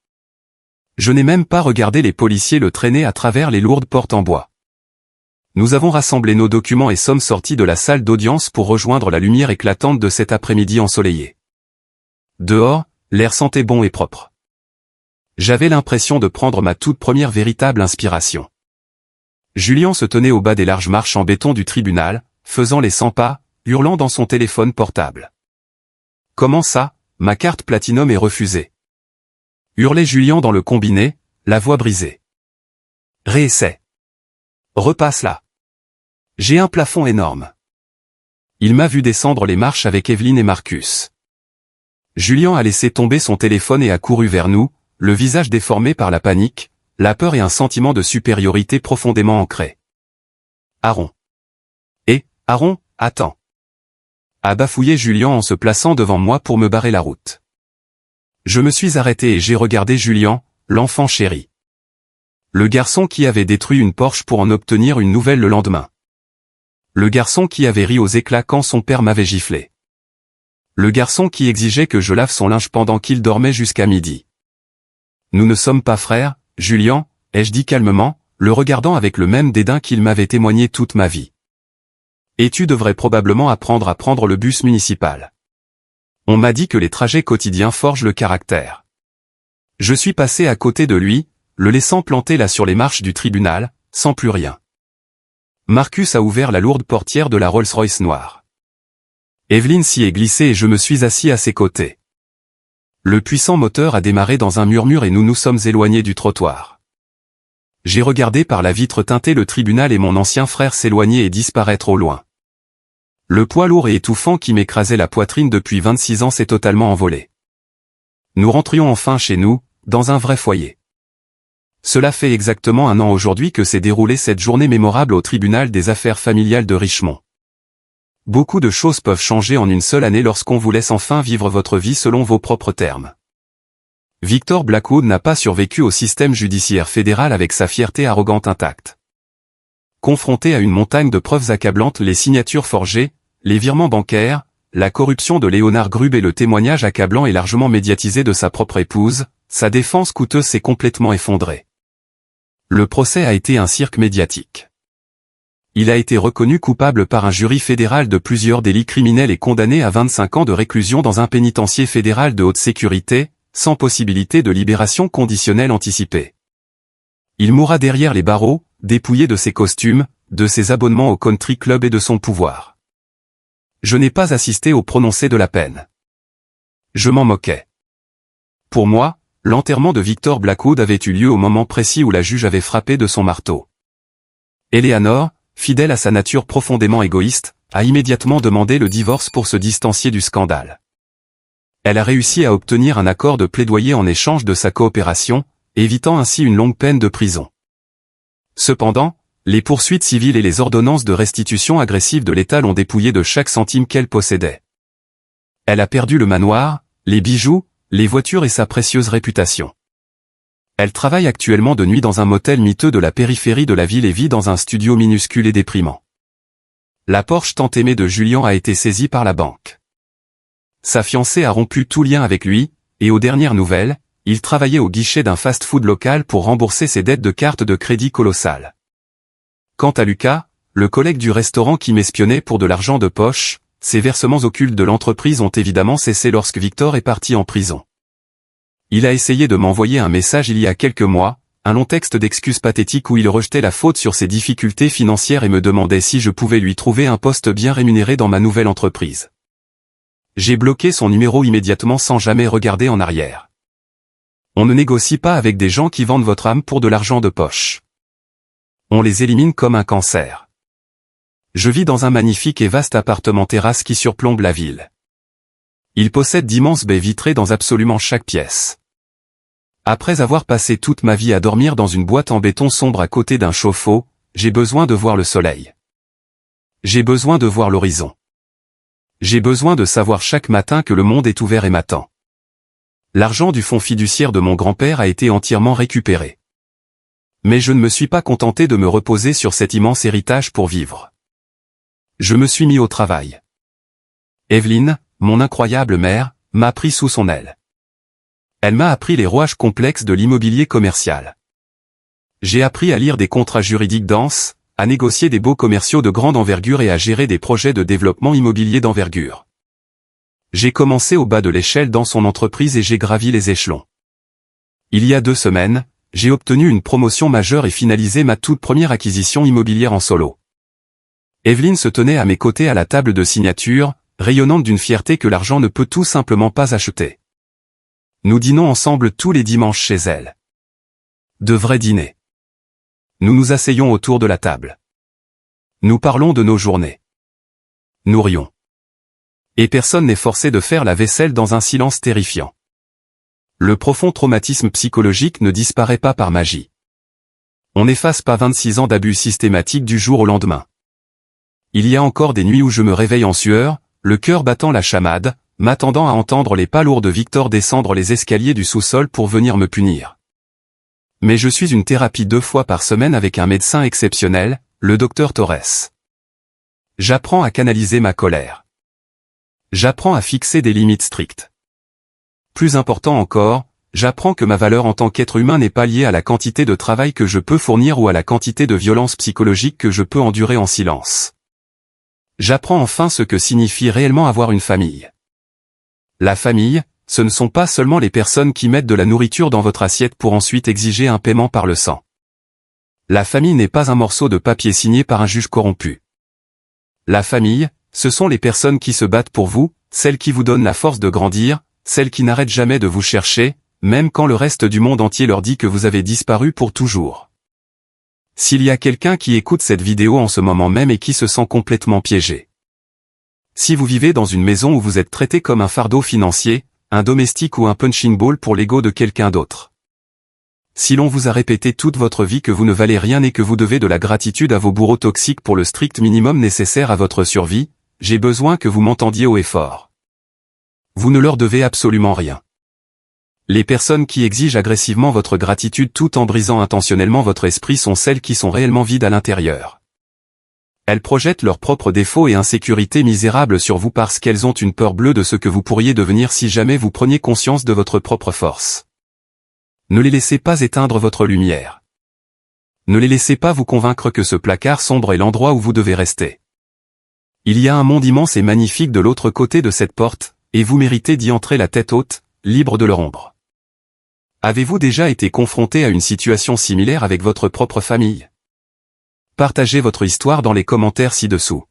Je n'ai même pas regardé les policiers le traîner à travers les lourdes portes en bois. Nous avons rassemblé nos documents et sommes sortis de la salle d'audience pour rejoindre la lumière éclatante de cet après-midi ensoleillé. Dehors, l'air sentait bon et propre. J'avais l'impression de prendre ma toute première véritable inspiration. Julien se tenait au bas des larges marches en béton du tribunal, faisant les 100 pas, hurlant dans son téléphone portable. « Comment ça, ma carte Platinum est refusée ?» hurlait Julien dans le combiné, la voix brisée. « Réessaie. Repasse là. J'ai un plafond énorme. » Il m'a vu descendre les marches avec Evelyne et Marcus. Julien a laissé tomber son téléphone et a couru vers nous, le visage déformé par la panique, la peur et un sentiment de supériorité profondément ancré. Aaron. Aaron, attends. A bafouillé Julien en se plaçant devant moi pour me barrer la route. Je me suis arrêté et j'ai regardé Julien, l'enfant chéri. Le garçon qui avait détruit une Porsche pour en obtenir une nouvelle le lendemain. Le garçon qui avait ri aux éclats quand son père m'avait giflé. Le garçon qui exigeait que je lave son linge pendant qu'il dormait jusqu'à midi. Nous ne sommes pas frères, Julien, ai-je dit calmement, le regardant avec le même dédain qu'il m'avait témoigné toute ma vie. Et tu devrais probablement apprendre à prendre le bus municipal. On m'a dit que les trajets quotidiens forgent le caractère. Je suis passé à côté de lui, le laissant planté là sur les marches du tribunal, sans plus rien. Marcus a ouvert la lourde portière de la Rolls-Royce noire. Evelyne s'y est glissée et je me suis assis à ses côtés. Le puissant moteur a démarré dans un murmure et nous nous sommes éloignés du trottoir. J'ai regardé par la vitre teintée le tribunal et mon ancien frère s'éloigner et disparaître au loin. Le poids lourd et étouffant qui m'écrasait la poitrine depuis 26 ans s'est totalement envolé. Nous rentrions enfin chez nous, dans un vrai foyer. Cela fait exactement 1 an aujourd'hui que s'est déroulée cette journée mémorable au tribunal des affaires familiales de Richmond. Beaucoup de choses peuvent changer en une seule année lorsqu'on vous laisse enfin vivre votre vie selon vos propres termes. Victor Blackwood n'a pas survécu au système judiciaire fédéral avec sa fierté arrogante intacte. Confronté à une montagne de preuves accablantes, les signatures forgées, les virements bancaires, la corruption de Léonard Grubb et le témoignage accablant et largement médiatisé de sa propre épouse, sa défense coûteuse s'est complètement effondrée. Le procès a été un cirque médiatique. Il a été reconnu coupable par un jury fédéral de plusieurs délits criminels et condamné à 25 ans de réclusion dans un pénitencier fédéral de haute sécurité, sans possibilité de libération conditionnelle anticipée. Il mourra derrière les barreaux, dépouillé de ses costumes, de ses abonnements au country club et de son pouvoir. Je n'ai pas assisté au prononcé de la peine. Je m'en moquais. Pour moi, l'enterrement de Victor Blackwood avait eu lieu au moment précis où la juge avait frappé de son marteau. Eleanor, fidèle à sa nature profondément égoïste, a immédiatement demandé le divorce pour se distancier du scandale. Elle a réussi à obtenir un accord de plaidoyer en échange de sa coopération, évitant ainsi une longue peine de prison. Cependant, les poursuites civiles et les ordonnances de restitution agressive de l'État l'ont dépouillée de chaque centime qu'elle possédait. Elle a perdu le manoir, les bijoux, les voitures et sa précieuse réputation. Elle travaille actuellement de nuit dans un motel miteux de la périphérie de la ville et vit dans un studio minuscule et déprimant. La Porsche tant aimée de Julian a été saisie par la banque. Sa fiancée a rompu tout lien avec lui, et aux dernières nouvelles, il travaillait au guichet d'un fast-food local pour rembourser ses dettes de carte de crédit colossales. Quant à Lucas, le collègue du restaurant qui m'espionnait pour de l'argent de poche, ses versements occultes de l'entreprise ont évidemment cessé lorsque Victor est parti en prison. Il a essayé de m'envoyer un message il y a quelques mois, un long texte d'excuses pathétiques où il rejetait la faute sur ses difficultés financières et me demandait si je pouvais lui trouver un poste bien rémunéré dans ma nouvelle entreprise. J'ai bloqué son numéro immédiatement sans jamais regarder en arrière. On ne négocie pas avec des gens qui vendent votre âme pour de l'argent de poche. On les élimine comme un cancer. Je vis dans un magnifique et vaste appartement terrasse qui surplombe la ville. Il possède d'immenses baies vitrées dans absolument chaque pièce. Après avoir passé toute ma vie à dormir dans une boîte en béton sombre à côté d'un chauffe-eau, j'ai besoin de voir le soleil. J'ai besoin de voir l'horizon. J'ai besoin de savoir chaque matin que le monde est ouvert et m'attend. L'argent du fonds fiduciaire de mon grand-père a été entièrement récupéré. Mais je ne me suis pas contenté de me reposer sur cet immense héritage pour vivre. Je me suis mis au travail. Evelyne, mon incroyable mère, m'a pris sous son aile. Elle m'a appris les rouages complexes de l'immobilier commercial. J'ai appris à lire des contrats juridiques denses, à négocier des baux commerciaux de grande envergure et à gérer des projets de développement immobilier d'envergure. J'ai commencé au bas de l'échelle dans son entreprise et j'ai gravi les échelons. Il y a 2 semaines, j'ai obtenu une promotion majeure et finalisé ma toute première acquisition immobilière en solo. Evelyne se tenait à mes côtés à la table de signature, rayonnante d'une fierté que l'argent ne peut tout simplement pas acheter. Nous dînons ensemble tous les dimanches chez elle. De vrais dîners. Nous nous asseyons autour de la table. Nous parlons de nos journées. Nous rions. Et personne n'est forcé de faire la vaisselle dans un silence terrifiant. Le profond traumatisme psychologique ne disparaît pas par magie. On n'efface pas 26 ans d'abus systématiques du jour au lendemain. Il y a encore des nuits où je me réveille en sueur, le cœur battant la chamade, m'attendant à entendre les pas lourds de Victor descendre les escaliers du sous-sol pour venir me punir. Mais je suis une thérapie 2 fois par semaine avec un médecin exceptionnel, le Dr Torres. J'apprends à canaliser ma colère. J'apprends à fixer des limites strictes. Plus important encore, j'apprends que ma valeur en tant qu'être humain n'est pas liée à la quantité de travail que je peux fournir ou à la quantité de violence psychologique que je peux endurer en silence. J'apprends enfin ce que signifie réellement avoir une famille. La famille, ce ne sont pas seulement les personnes qui mettent de la nourriture dans votre assiette pour ensuite exiger un paiement par le sang. La famille n'est pas un morceau de papier signé par un juge corrompu. La famille, ce sont les personnes qui se battent pour vous, celles qui vous donnent la force de grandir, celles qui n'arrêtent jamais de vous chercher, même quand le reste du monde entier leur dit que vous avez disparu pour toujours. S'il y a quelqu'un qui écoute cette vidéo en ce moment même et qui se sent complètement piégé. Si vous vivez dans une maison où vous êtes traité comme un fardeau financier, un domestique ou un punching ball pour l'ego de quelqu'un d'autre. Si l'on vous a répété toute votre vie que vous ne valez rien et que vous devez de la gratitude à vos bourreaux toxiques pour le strict minimum nécessaire à votre survie, j'ai besoin que vous m'entendiez haut et fort. Vous ne leur devez absolument rien. Les personnes qui exigent agressivement votre gratitude tout en brisant intentionnellement votre esprit sont celles qui sont réellement vides à l'intérieur. Elles projettent leurs propres défauts et insécurités misérables sur vous parce qu'elles ont une peur bleue de ce que vous pourriez devenir si jamais vous preniez conscience de votre propre force. Ne les laissez pas éteindre votre lumière. Ne les laissez pas vous convaincre que ce placard sombre est l'endroit où vous devez rester. Il y a un monde immense et magnifique de l'autre côté de cette porte, et vous méritez d'y entrer la tête haute, libre de leur ombre. Avez-vous déjà été confronté à une situation similaire avec votre propre famille? Partagez votre histoire dans les commentaires ci-dessous.